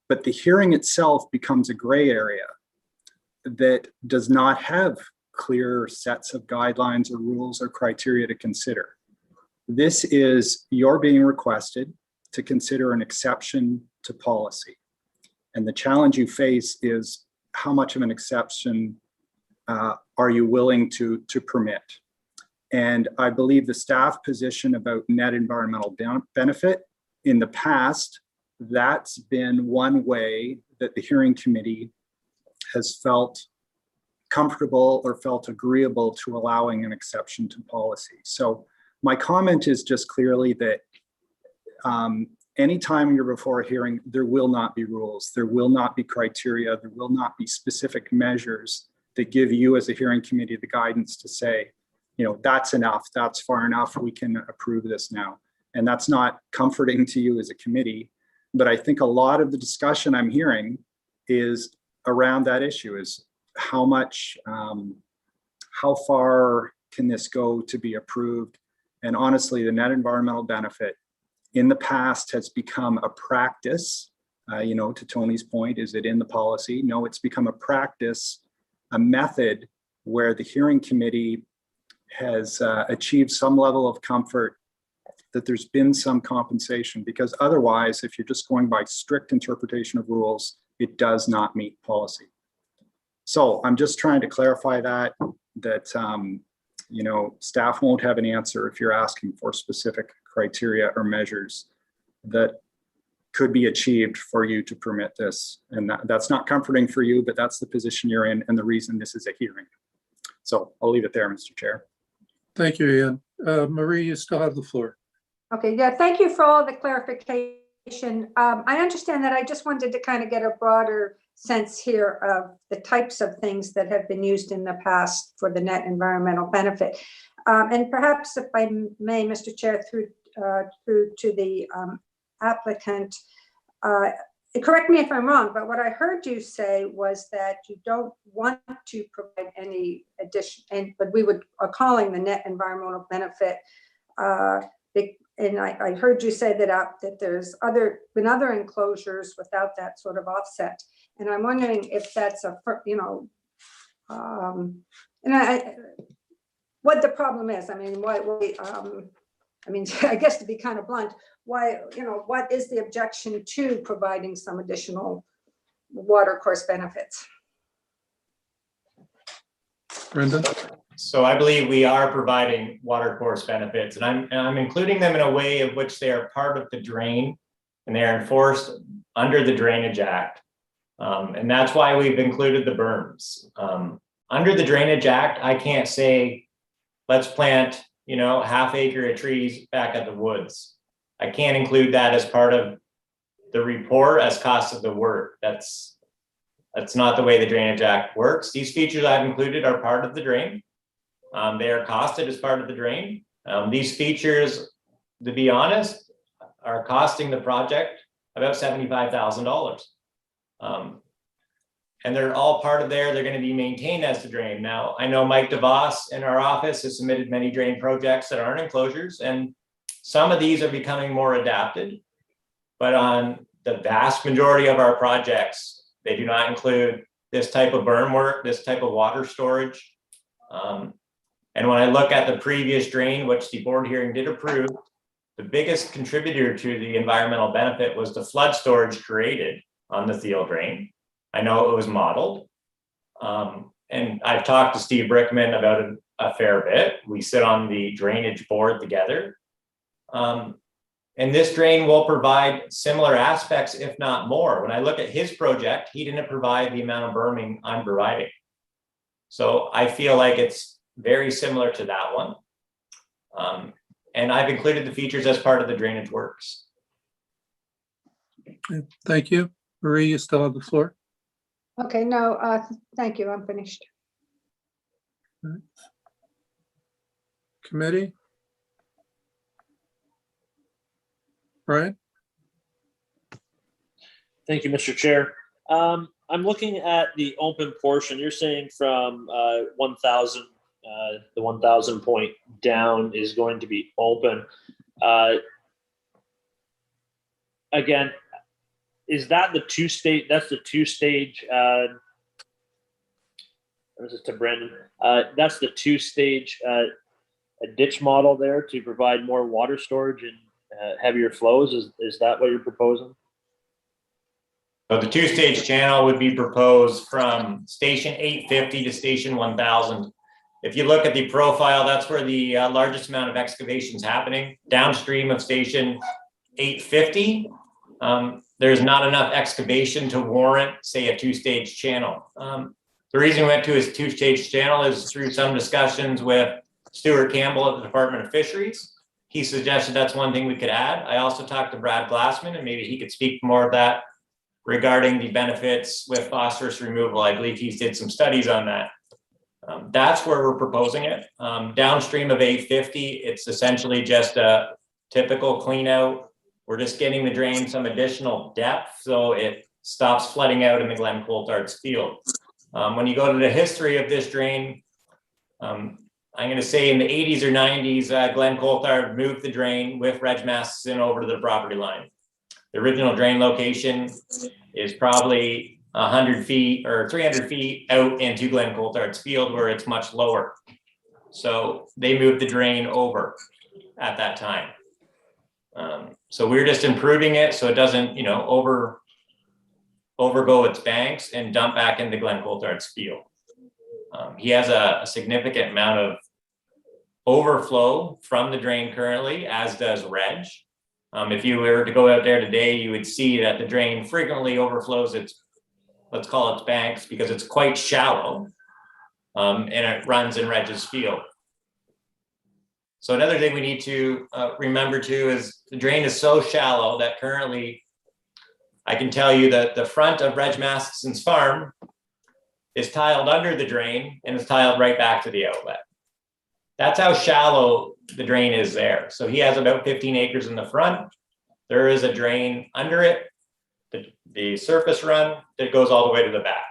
But the hearing itself becomes a gray area that does not have clear sets of guidelines or rules or criteria to consider. This is you're being requested to consider an exception to policy. And the challenge you face is how much of an exception are you willing to permit? And I believe the staff position about net environmental benefit in the past, that's been one way that the hearing committee has felt comfortable or felt agreeable to allowing an exception to policy. So my comment is just clearly that anytime you're before a hearing, there will not be rules, there will not be criteria, there will not be specific measures that give you as a hearing committee the guidance to say, that's enough, that's far enough, we can approve this now. And that's not comforting to you as a committee, but I think a lot of the discussion I'm hearing is around that issue, is how much, how far can this go to be approved? And honestly, the net environmental benefit in the past has become a practice. To Tony's point, is it in the policy? No, it's become a practice, a method where the hearing committee has achieved some level of comfort that there's been some compensation, because otherwise, if you're just going by strict interpretation of rules, it does not meet policy. So I'm just trying to clarify that staff won't have an answer if you're asking for specific criteria or measures that could be achieved for you to permit this. And that's not comforting for you, but that's the position you're in and the reason this is a hearing. So I'll leave it there, Mr. Chair.
Thank you, Ian. Marie, you still have the floor.
Okay, yeah, thank you for all the clarification. I understand that. I just wanted to kind of get a broader sense here of the types of things that have been used in the past for the net environmental benefit. And perhaps if I may, Mr. Chair, through to the applicant, correct me if I'm wrong, but what I heard you say was that you don't want to provide any addition, but we are calling the net environmental benefit. And I heard you say that there's been other enclosures without that sort of offset. And I'm wondering if that's what the problem is. I mean, I guess to be kind of blunt, why, what is the objection to providing some additional watercourse benefits?
Brendan?
So I believe we are providing watercourse benefits, and I'm including them in a way of which they are part of the drain and they are enforced under the Drainage Act. And that's why we've included the berms. Under the Drainage Act, I can't say, let's plant, half acre of trees back at the woods. I can't include that as part of the report as cost of the work. That's not the way the Drainage Act works. These features I've included are part of the drain. They are costed as part of the drain. These features, to be honest, are costing the project about $75,000. And they're all part of there. They're going to be maintained as the drain. Now, I know Mike DeVos in our office has submitted many drain projects that aren't enclosures, and some of these are becoming more adapted. But on the vast majority of our projects, they do not include this type of berm work, this type of water storage. And when I look at the previous drain, which the board hearing did approve, the biggest contributor to the environmental benefit was the flood storage created on the Thiel drain. I know it was modeled. And I've talked to Steve Brickman about it a fair bit. We sit on the drainage board together. And this drain will provide similar aspects, if not more. When I look at his project, he didn't provide the amount of berming I'm providing. So I feel like it's very similar to that one. And I've included the features as part of the drainage works.
Thank you. Marie, you still have the floor.
Okay, no, thank you. I'm finished.
Committee? Brian?
Thank you, Mr. Chair. I'm looking at the open portion. You're saying from 1,000, the 1,000 point down is going to be open. Again, is that the two-stage? That's the two-stage. This is to Brendan. That's the two-stage ditch model there to provide more water storage and heavier flows. Is that what you're proposing?
So the two-stage channel would be proposed from station 850 to station 1000. If you look at the profile, that's where the largest amount of excavation is happening. Downstream of station 850, there's not enough excavation to warrant, say, a two-stage channel. The reason we went to a two-stage channel is through some discussions with Stuart Campbell at the Department of Fisheries. He suggested that's one thing we could add. I also talked to Brad Glassman, and maybe he could speak more of that regarding the benefits with phosphorus removal. I believe he did some studies on that. That's where we're proposing it. Downstream of 850, it's essentially just a typical clean out. We're just getting the drain some additional depth so it stops flooding out in the Glen Coulthard's field. When you go to the history of this drain, I'm going to say in the 80s or 90s, Glen Coulthard moved the drain with Reg Matheson over to the property line. The original drain location is probably 100 feet or 300 feet out into Glen Coulthard's field where it's much lower. So they moved the drain over at that time. So we're just improving it so it doesn't, overgo its banks and dump back into Glen Coulthard's field. He has a significant amount of overflow from the drain currently, as does Reg. If you were to go out there today, you would see that the drain frequently overflows its, let's call it banks, because it's quite shallow, and it runs in Reg's field. So another thing we need to remember too is the drain is so shallow that currently I can tell you that the front of Reg Matheson's farm is tiled under the drain and is tiled right back to the outlet. That's how shallow the drain is there. So he has about 15 acres in the front. There is a drain under it, the surface run that goes all the way to the back.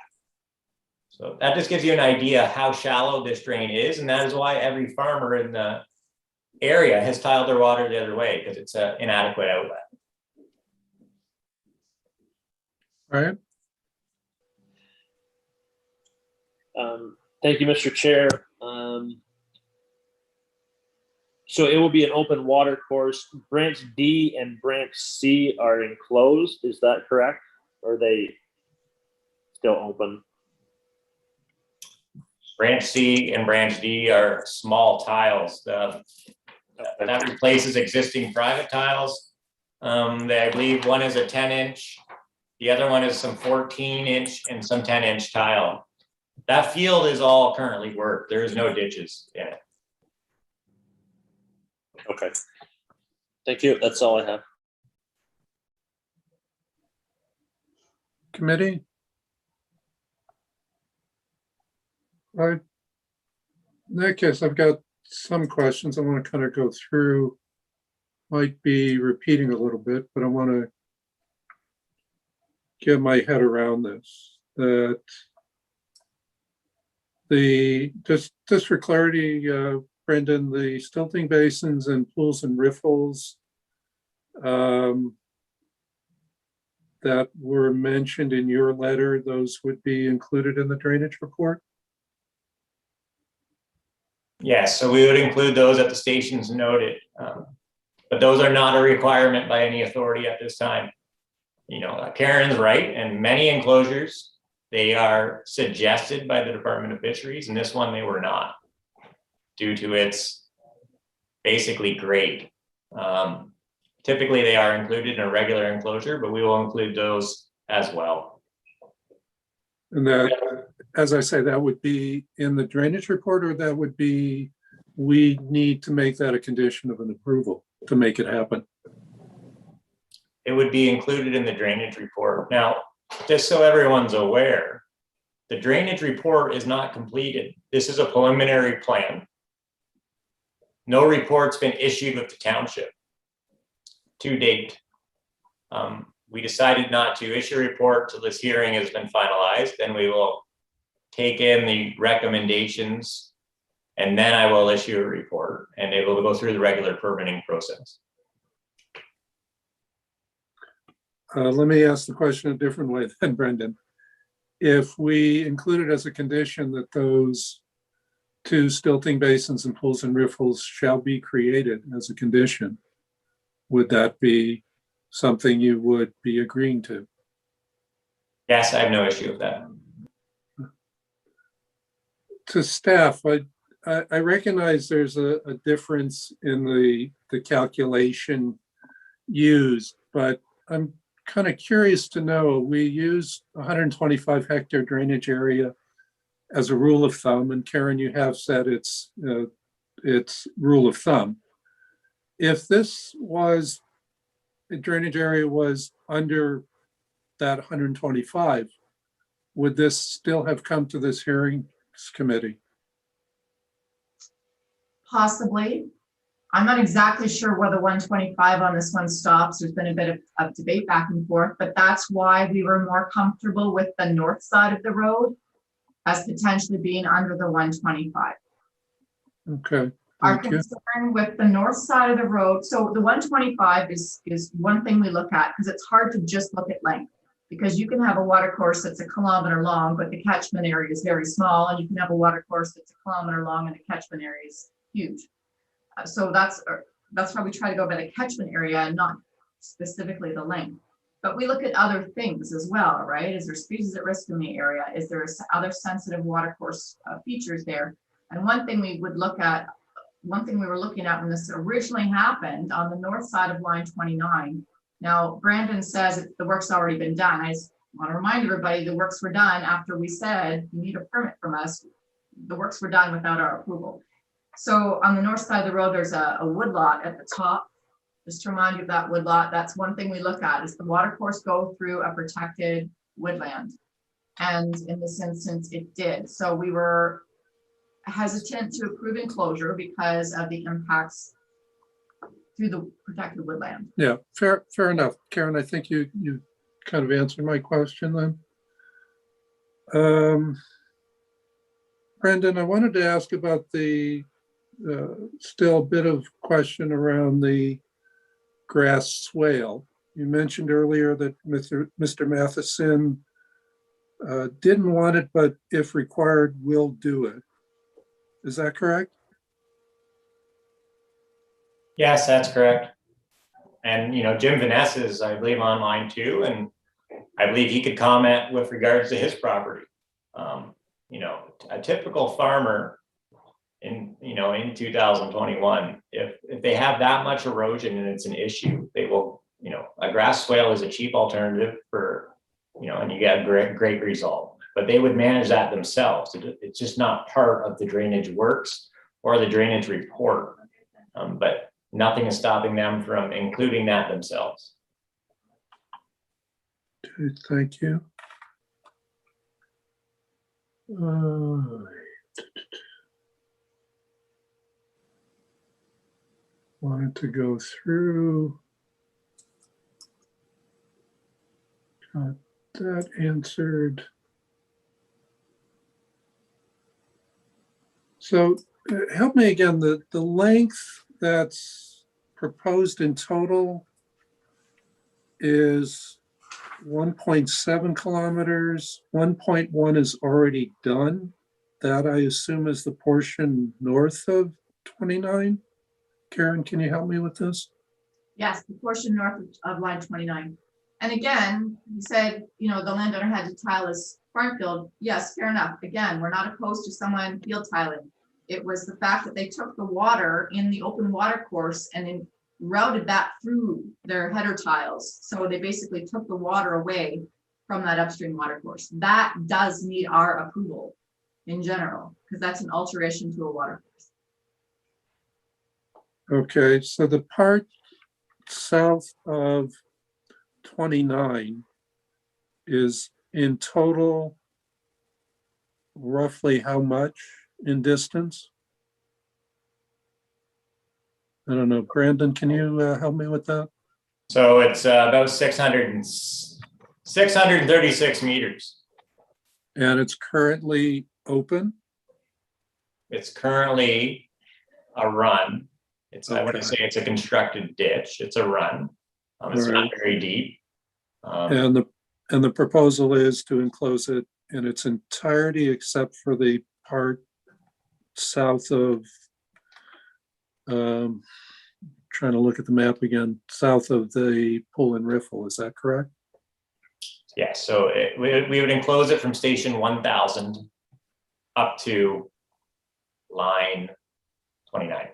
So that just gives you an idea how shallow this drain is. And that is why every farmer in the area has tiled their water the other way, because it's an inadequate outlet.
All right.
Thank you, Mr. Chair. So it will be an open water course. Branch D and branch C are enclosed. Is that correct? Or are they still open?
Branch C and branch D are small tiles. That replaces existing private tiles. I believe one is a 10-inch. The other one is some 14-inch and some 10-inch tile. That field is all currently worked. There is no ditches in it.
Okay. Thank you. That's all I have.
Committee? All right. In that case, I've got some questions I want to kind of go through. Might be repeating a little bit, but I want to get my head around this. That just for clarity, Brendan, the stilting basins and pools and riffles that were mentioned in your letter, those would be included in the drainage report?
Yes, so we would include those at the stations noted, but those are not a requirement by any authority at this time. You know, Karen's right, and many enclosures, they are suggested by the Department of Fisheries, and this one they were not, due to its basically grade. Typically they are included in a regular enclosure, but we will include those as well.
And that, as I say, that would be in the drainage report, or that would be, we need to make that a condition of an approval to make it happen?
It would be included in the drainage report. Now, just so everyone's aware, the drainage report is not completed. This is a preliminary plan. No report's been issued with the township to date. We decided not to issue a report till this hearing has been finalized. Then we will take in the recommendations, and then I will issue a report, and it will go through the regular permitting process.
Let me ask the question a different way then, Brendan. If we included as a condition that those two stilting basins and pools and riffles shall be created as a condition, would that be something you would be agreeing to?
Yes, I have no issue with that.
To staff, I recognize there's a difference in the calculation used, but I'm kind of curious to know, we use 125 hectare drainage area as a rule of thumb, and Karen, you have said it's rule of thumb. If this was, a drainage area was under that 125, would this still have come to this hearings committee?
Possibly. I'm not exactly sure where the 125 on this one stops. There's been a bit of debate back and forth, but that's why we were more comfortable with the north side of the road as potentially being under the 125.
Okay.
Our
Thank you.
concern with the north side of the road, so the 125 is one thing we look at, because it's hard to just look at length, because you can have a water course that's 1 kilometer long, but the catchment area is very small, and you can have a water course that's 1 kilometer long and the catchment area is huge. So that's why we try to go by the catchment area and not specifically the length. But we look at other things as well, right? Is there species at risk in the area? Is there other sensitive water course features there? And one thing we would look at, one thing we were looking at when this originally happened on the north side of line 29. Now, Brandon says the work's already been done. I just want to remind everybody the works were done after we said you need a permit from us. The works were done without our approval. So on the north side of the road, there's a wood lot at the top. Just to remind you of that woodlot, that's one thing we look at, is the water course go through a protected woodland? And in this instance, it did. So we were hesitant to approve enclosure because of the impacts through the protected woodland.
Yeah, fair enough. Karen, I think you kind of answered my question then. Brendan, I wanted to ask about the still a bit of question around the grass swale. You mentioned earlier that Mr. Matheson didn't want it, but if required, will do it. Is that correct?
Yes, that's correct. And, Jim Vanessa is, I believe, online too, and I believe he could comment with regards to his property. A typical farmer in 2021, if they have that much erosion and it's an issue, they will, a grass swale is a cheap alternative for, and you get a great result, but they would manage that themselves. It's just not part of the drainage works or the drainage report. But nothing is stopping them from including that themselves.
Okay, thank you. Wanted to go through. Got that answered. So help me again, the length that's proposed in total is 1.7 kilometers. 1.1 is already done. That I assume is the portion north of 29. Karen, can you help me with this?
Yes, the portion north of line 29. And again, you said, the landowner had to tile his farm field. Yes, fair enough. Again, we're not opposed to someone field tiling. It was the fact that they took the water in the open water course and then routed that through their header tiles. So they basically took the water away from that upstream water course. That does need our approval in general, because that's an alteration to a water course.
Okay, so the part south of 29 is in total roughly how much in distance? I don't know. Brandon, can you help me with that?
So it's about 636 meters.
And it's currently open?
It's currently a run. I wouldn't
Okay.
say it's a constructed ditch. It's a run. It's not very deep.
And the proposal is to enclose it in its entirety except for the part south of, trying to look at the map again, south of the pull and riffle, is that correct?
Yeah, so we would enclose it from station 1000 up to line 29.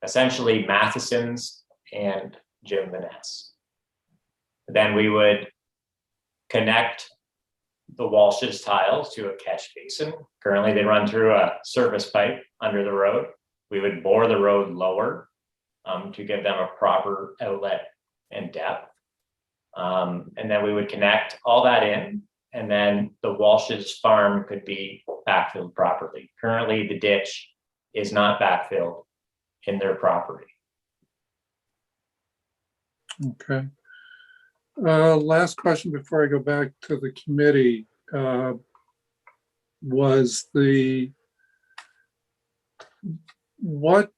Essentially Matheson's and Jim Vaness. Then we would connect the Walsh's tiles to a catch basin. Currently they run through a service pipe under the road. We would bore the road lower to give them a proper outlet and depth. And then we would connect all that in, and then the Walsh's farm could be backfilled properly. Currently the ditch is not backfilled in their property.
Okay. Last question before I go back to the committee was what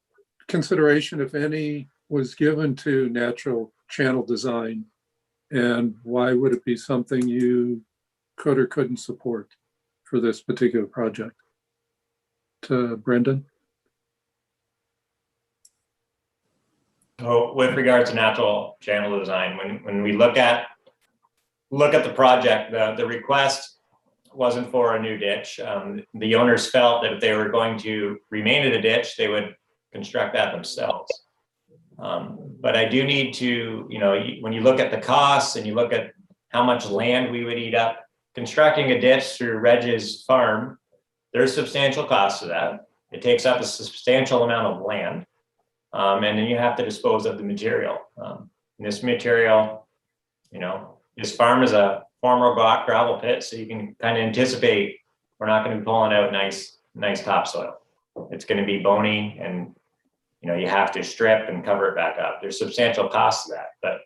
consideration, if any, was given to natural channel design, and why would it be something you could or couldn't support for this particular project? To Brendan?
So with regard to natural channel design, when we look at the project, the request wasn't for a new ditch. The owners felt that if they were going to remain in the ditch, they would construct that themselves. But I do need to, when you look at the costs and you look at how much land we would eat up, constructing a ditch through Reg's farm, there's substantial costs to that. It takes up a substantial amount of land. And then you have to dispose of the material. This material, this farm is a former rock gravel pit, so you can kind of anticipate we're not going to be pulling out nice topsoil. It's going to be bony, and you have to strip and cover it back up. There's substantial costs to that, but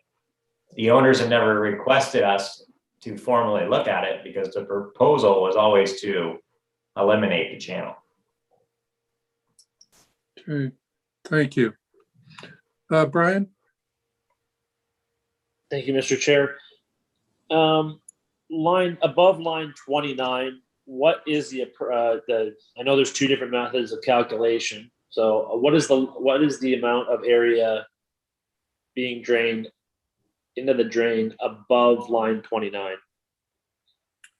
the owners have never requested us to formally look at it because the proposal was always to eliminate the channel.
Okay, thank you. Brian?
Thank you, Mr. Chair. Above line 29, what is the I know there's two different methods of calculation. So what is the amount of area being drained into the drain above line 29?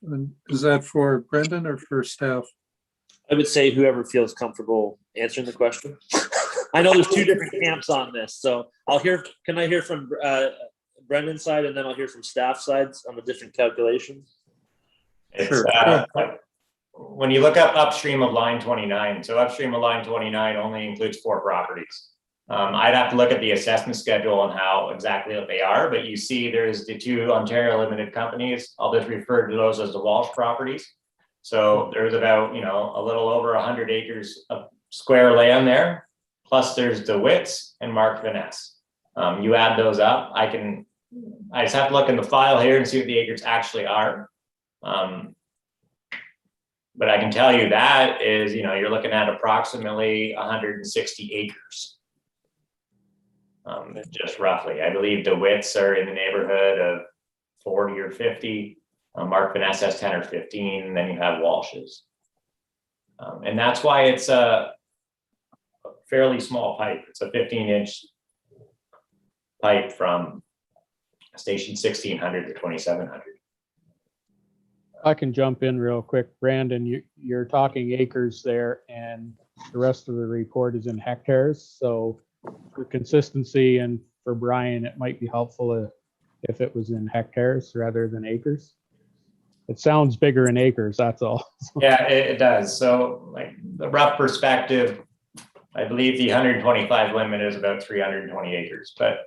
And is that for Brendan or for staff?
I would say whoever feels comfortable answering the question. I know there's two different camps on this, so can I hear from Brendan's side, and then I'll hear from staff sides on the different calculations?
Sure. When you look up upstream of line 29, so upstream of line 29 only includes 4 properties. I'd have to look at the assessment schedule and how exactly what they are, but you see there's the 2 Ontario limited companies. I'll just refer to those as the Walsh properties. So there's about, a little over 100 acres of square land there. Plus there's DeWitt's and Mark Vaness. You add those up, I just have to look in the file here and see what the acres actually are. But I can tell you that is, you're looking at approximately 160 acres. Just roughly. I believe DeWitt's are in the neighborhood of 40 or 50. Mark Vaness has 10 or 15, and then you have Walsh's. And that's why it's a fairly small pipe. It's a 15-inch pipe from station 1600 to 2700.
I can jump in real quick. Brandon, you're talking acres there, and the rest of the report is in hectares. So for consistency and for Brian, it might be helpful if it was in hectares rather than acres. It sounds bigger in acres, that's all.
Yeah, it does. So like the rough perspective, I believe the 125 limit is about 320 acres, but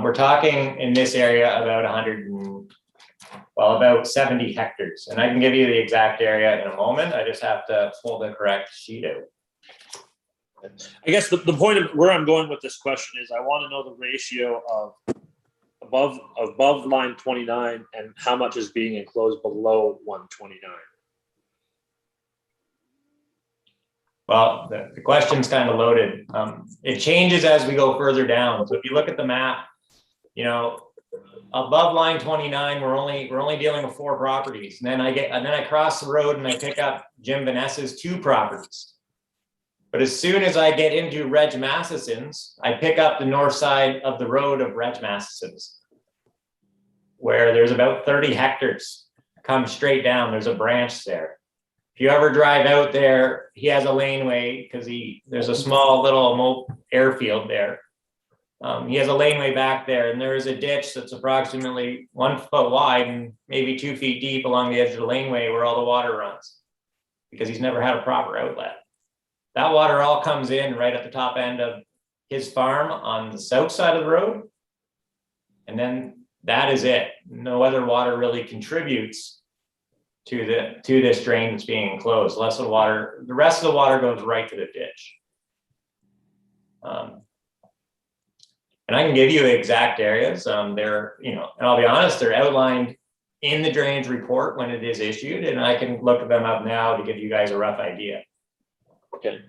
we're talking in this area about about 70 hectares. And I can give you the exact area in a moment. I just have to pull the correct sheet out.
I guess the point of where I'm going with this question is I want to know the ratio of above line 29 and how much is being enclosed below 129.
Well, the question's kind of loaded. It changes as we go further down. So if you look at the map, above line 29, we're only dealing with 4 properties. And then I cross the road and I pick up Jim Vanessa's 2 properties. But as soon as I get into Reg Matheson's, I pick up the north side of the road of Reg Matheson's, where there's about 30 hectares. Come straight down, there's a branch there. If you ever drive out there, he has a laneway because there's a small little airfield there. He has a laneway back there, and there is a ditch that's approximately 1 foot wide and maybe 2 feet deep along the edge of the laneway where all the water runs, because he's never had a proper outlet. That water all comes in right at the top end of his farm on the south side of the road. And then that is it. No other water really contributes to this drain that's being enclosed. The rest of the water goes right to the ditch. And I can give you exact areas. They're, and I'll be honest, they're outlined in the drainage report when it is issued, and I can look them up now to give you guys a rough idea.
Okay.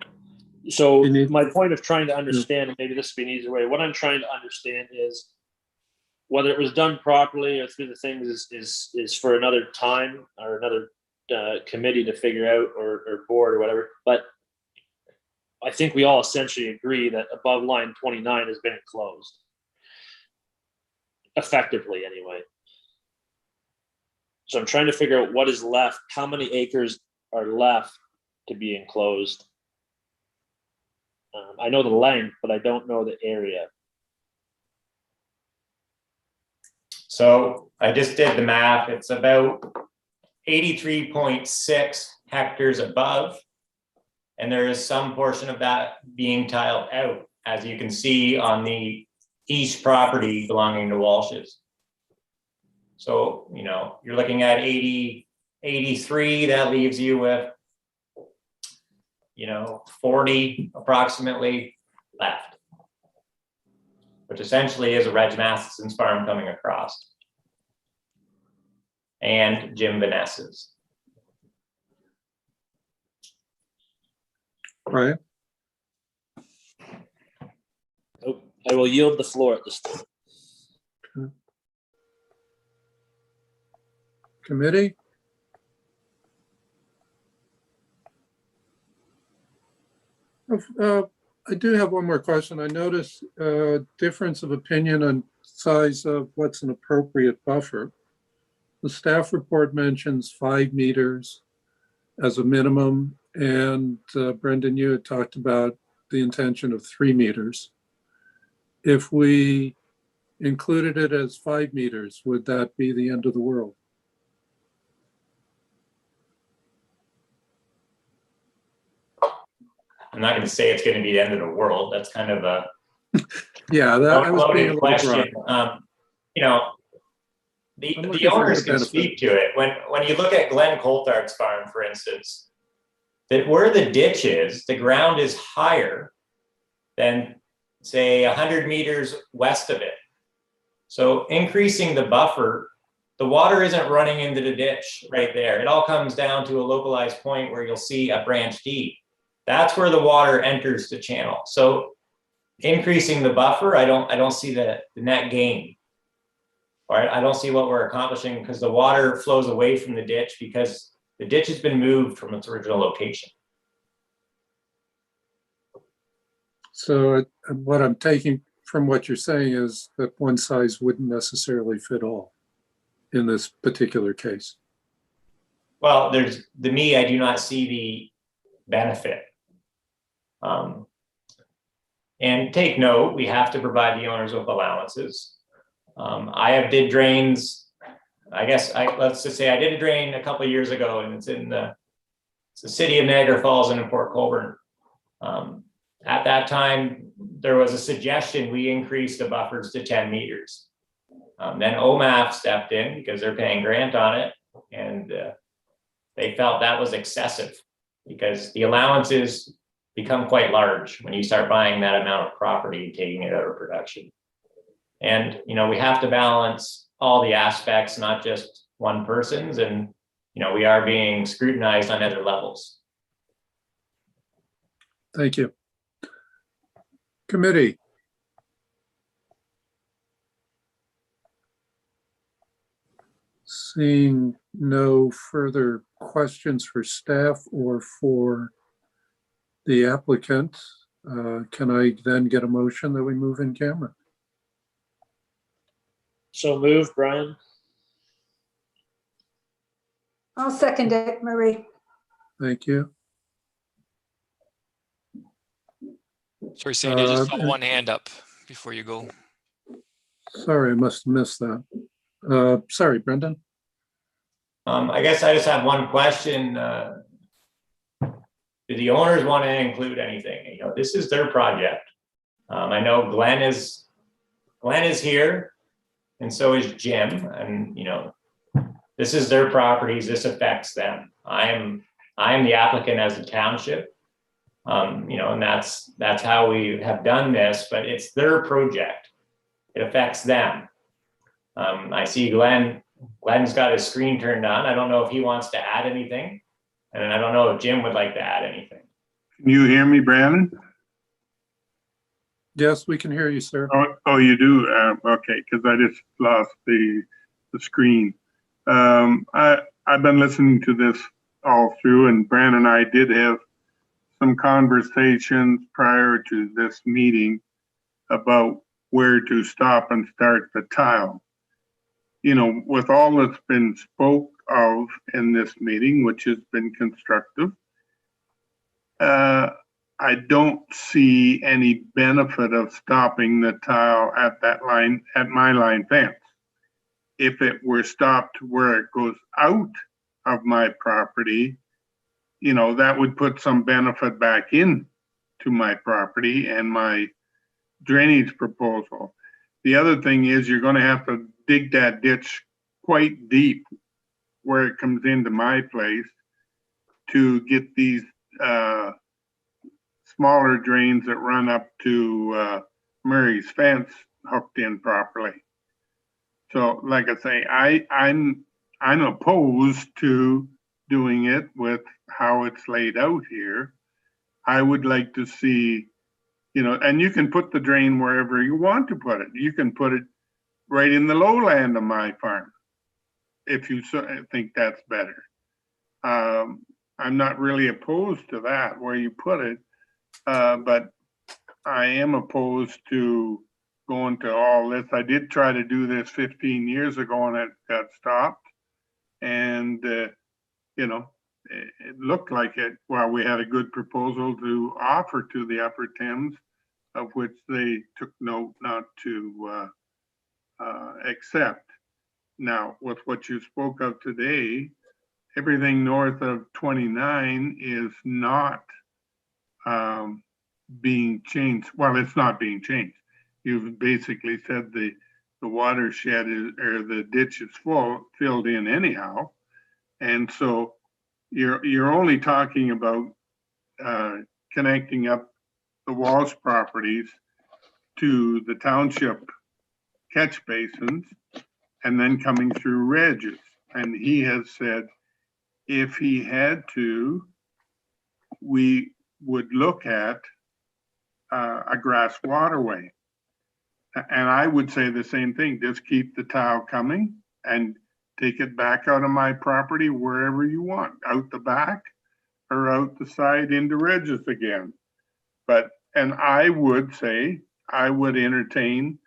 So my point of trying to understand, and maybe this would be an easier way, what I'm trying to understand is whether it was done properly or through the things is for another time or another committee to figure out, or board or whatever. But I think we all essentially agree that above line 29 has been enclosed. Effectively, anyway. So I'm trying to figure out what is left, how many acres are left to be enclosed. I know the length, but I don't know the area.
So I just did the math. It's about 83.6 hectares above, and there is some portion of that being tiled out. as you can see on the east property belonging to Walsh's. So, you know, you're looking at 80, 83, that leaves you with, you know, 40 approximately left, which essentially is a Reg Matheson's farm coming across. And Jim Vanessa's.
Right.
Oh, I will yield the floor at this time.
Committee? I do have one more question. I noticed a difference of opinion on size of what's an appropriate buffer. The staff report mentions 5 meters as a minimum, and Brendan, you had talked about the intention of 3 meters. If we included it as 5 meters, would that be the end of the world?
I'm not going to say it's going to be the end of the world. That's kind of a
Yeah, that I was being a little
question.
broad.
You know,
I'm
the
looking for
owners
the
can
benefit.
speak to it. When you look at Glenn Coulthard's farm, for instance, that where the ditch is, the ground is higher than, say, 100 meters west of it. So increasing the buffer, the water isn't running into the ditch right there. It all comes down to a localized point where you'll see a branch D. That's where the water enters the channel. So increasing the buffer, I don't see the net gain. Or I don't see what we're accomplishing, because the water flows away from the ditch because the ditch has been moved from its original location.
So what I'm taking from what you're saying is that one size wouldn't necessarily fit all in this particular case.
Well, to me, I do not see the benefit. And take note, we have to provide the owners with allowances. I have did drains, let's just say I did a drain a couple of years ago, and it's the city of Niagara Falls and in Port Colborne. At that time, there was a suggestion we increase the buffers to 10 meters. Then OMAF stepped in because they're paying grant on it, and they felt that was excessive because the allowances become quite large when you start buying that amount of property and taking it out of production. And, you know, we have to balance all the aspects, not just one person's, and, you know, we are being scrutinized on other levels.
Thank you. Committee. Seeing no further questions for staff or for the applicant, can I then get a motion that we move in camera?
So moved, Brian.
I'll second it, Marie.
Thank you.
Sorry, Sandy, I just saw one hand up before you go.
Sorry, I must have missed that. Sorry, Brendan.
I guess I just have one question. Do the owners want to include anything? You know, this is their project. I know Glenn is here, and so is Jim, and you know, this is their properties. This affects them. I am the applicant as a township. You know, and that's how we have done this, but it's their project. It affects them. I see Glenn's got his screen turned on. I don't know if he wants to add anything. And I don't know if Jim would like to add anything.
Can you hear me, Brandon?
Yes, we can hear you, sir.
Oh, you do? Okay, because I just lost the screen. I've been listening to this all through, and Brandon and I did have some conversations prior to this meeting about where to stop and start the tile. You know, with all that's been spoke of in this meeting, which has been constructive, I don't see any benefit of stopping the tile at that line, at my line fence. If it were stopped where it goes out of my property, you know, that would put some benefit back in to my property and my drainage proposal. The other thing is you're gonna have to dig that ditch quite deep where it comes into my place to get these smaller drains that run up to Murray's fence hooked in properly. So like I say, I'm opposed to doing it with how it's laid out here. I would like to see, you know, and you can put the drain wherever you want to put it. You can put it right in the lowland of my farm if you think that's better. I'm not really opposed to that where you put it, but I am opposed to going to all this. I did try to do this 15 years ago and it got stopped. And, you know, it looked like it, well, we had a good proposal to offer to the Upper Thames, of which they took note not to accept. Now, with what you spoke of today, everything north of 29 is not being changed. Well, it's not being changed. You've basically said the watershed is, or the ditch is filled in anyhow. And so you're only talking about connecting up the Walsh properties to the township catch basins and then coming through Regis. And he has said if he had to, we would look at a grass waterway. And I would say the same thing, just keep the tile coming and take it back out of my property wherever you want, out the back or out the side into Regis again. But, and I would say, I would entertain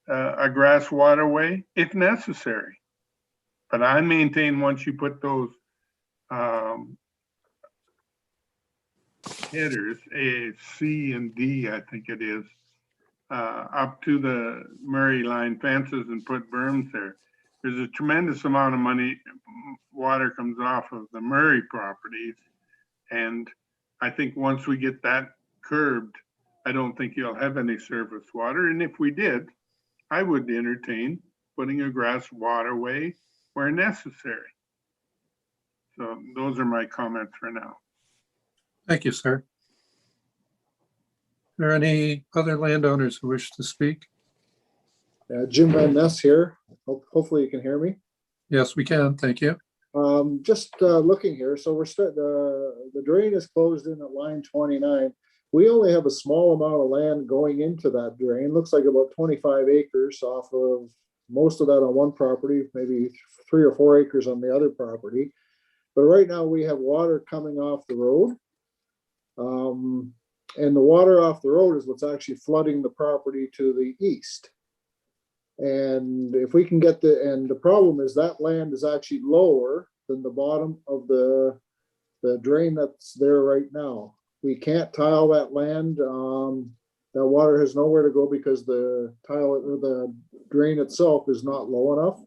a grass waterway if necessary. But I maintain once you put those headers, A, C, and D, I think it is, up to the Murray line fences and put berms there, there's a tremendous amount of money, water comes off of the Murray properties. And I think once we get that curbed, I don't think you'll have any surface water. And if we did, I would entertain putting a grass waterway where necessary. So those are my comments for now.
Thank you, sir. Are there any other landowners who wish to speak?
Jim Van Ness here. Hopefully you can hear me.
Yes, we can. Thank you.
Just looking here, so the drain is closed in at line 29. We only have a small amount of land going into that drain. Looks like about 25 acres off of most of that on one property, maybe 3 or 4 acres on the other property. But right now we have water coming off the road. And the water off the road is what's actually flooding the property to the east. And if we can get the problem is that land is actually lower than the bottom of the drain that's there right now. We can't tile that land. That water has nowhere to go because the tile or the drain itself is not low enough.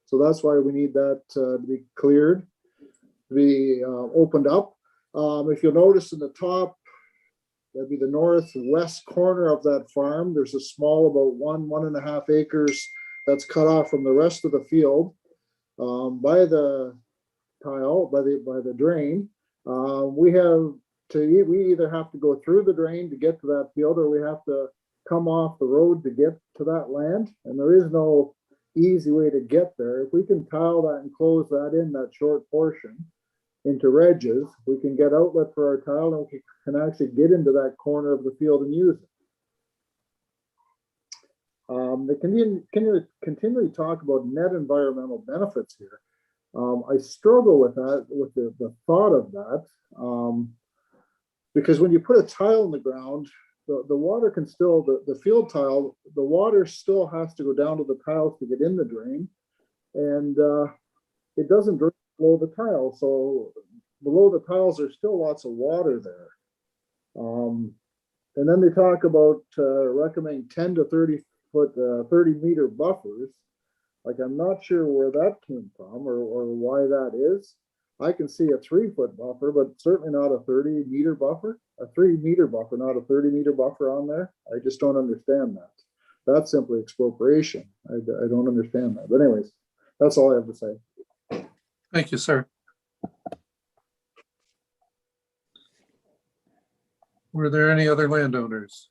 So that's why we need that to be cleared, to be opened up. If you'll notice in the top, that'd be the northwest corner of that farm. There's a small, about 1.5 acres that's cut off from the rest of the field by the tile, by the drain. We either have to go through the drain to get to that field, or we have to come off the road to get to that land. And there is no easy way to get there. If we can tile that and close that in, that short portion, into Regis, we can get outlet for our tile and we can actually get into that corner of the field and use it. They continually talk about net environmental benefits here. I struggle with that, with the thought of that, because when you put a tile in the ground, the water can still, the field tile, the water still has to go down to the tiles to get in the drain, and it doesn't drain below the tile. So below the tiles, there's still lots of water there. And then they talk about recommending 10 to 30 foot, 30 meter buffers. Like, I'm not sure where that came from or why that is. I can see a 3-foot buffer, but certainly not a 30-meter buffer, a 3-meter buffer, not a 30-meter buffer on there. I just don't understand that. That's simply expropriation. I don't understand that. But anyways, that's all I have to say.
Thank you, sir. Were there any other landowners?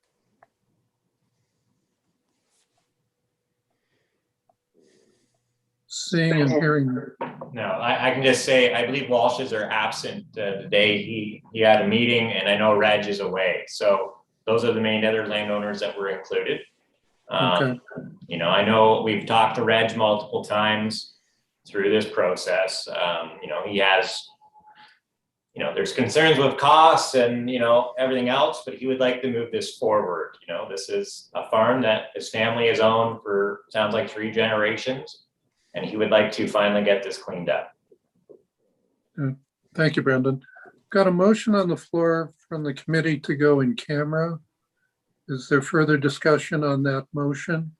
Seeing and hearing.
No, I can just say, I believe Walsh's are absent today. He had a meeting, and I know Reg is away. So those are the main other landowners that were included.
Okay.
You know, I know we've talked to Reg multiple times through this process. You know, he has, you know, there's concerns with costs and, you know, everything else, but he would like to move this forward. You know, this is a farm that his family has owned for, sounds like 3 generations, and he would like to finally get this cleaned up.
Thank you, Brendan. Got a motion on the floor from the committee to go in camera. Is there further discussion on that motion?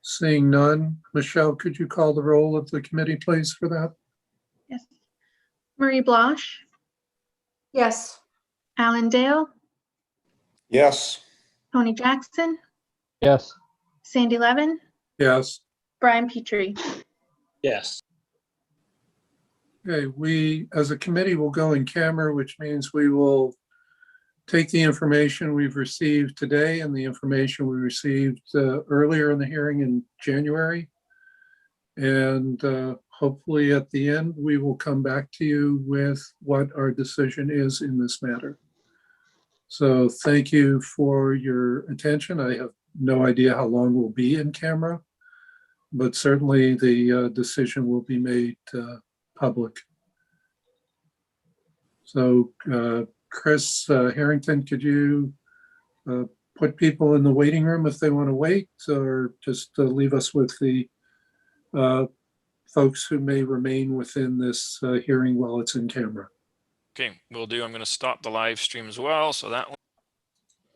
Seeing none, Michelle, could you call the roll of the committee, please, for that?
Yes. Marie Blosh,
Yes.
Alan Dale,
Yes.
Tony Jackson,
Yes.
Sandy Levin,
Yes.
Brian Petrie.
Yes.
Okay, we, as a committee, will go in camera, which means we will take the information we've received today and the information we received earlier in the hearing in January. And hopefully at the end, we will come back to you with what our decision is in this matter. So thank you for your attention. I have no idea how long we'll be in camera, but certainly the decision will be made public. So Chris Harrington, could you put people in the waiting room if they want to wait, or just leave us with the folks who may remain within this hearing while it's in camera?
Okay, will do. I'm going to stop the live stream as well. So that one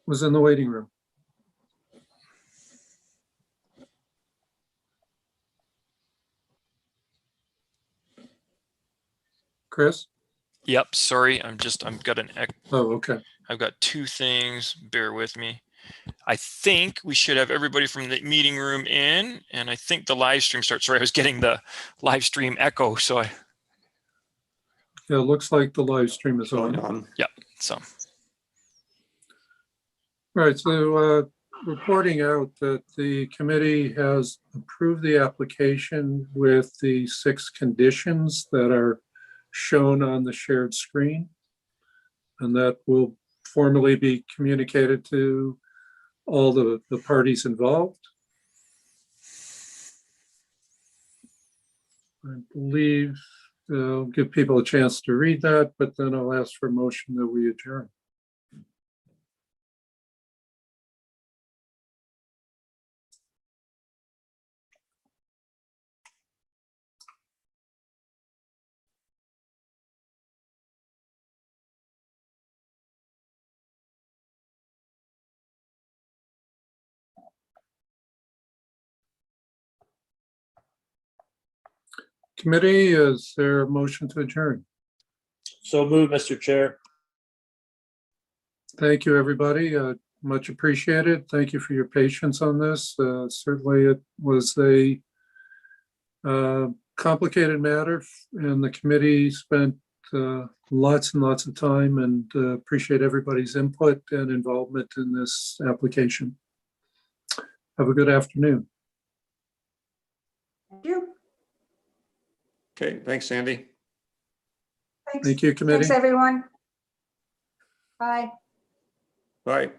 Was in the waiting room. Chris?
Yep, sorry. I've got
Oh, okay.
I've got 2 things. Bear with me. I think we should have everybody from the meeting room in, and I think the live stream starts. Sorry, I was getting the live stream echo. So
Yeah, it looks like the live stream is on.
yeah, so.
Right, so reporting out that the committee has approved the application with the 6 conditions that are shown on the shared screen. And that will formally be communicated to all the parties involved. I believe I'll give people a chance to read that, but then I'll ask for a motion that we adjourn. Committee, is there a motion to adjourn?
So move, Mr. Chair.
Thank you, everybody. Much appreciated. Thank you for your patience on this. Certainly it was a complicated matter, and the committee spent lots and lots of time, and appreciate everybody's input and involvement in this application. Have a good afternoon.
Thank you.
Okay, thanks, Sandy.
Thanks.
Thank you, committee.
Thanks, everyone. Bye.
Bye.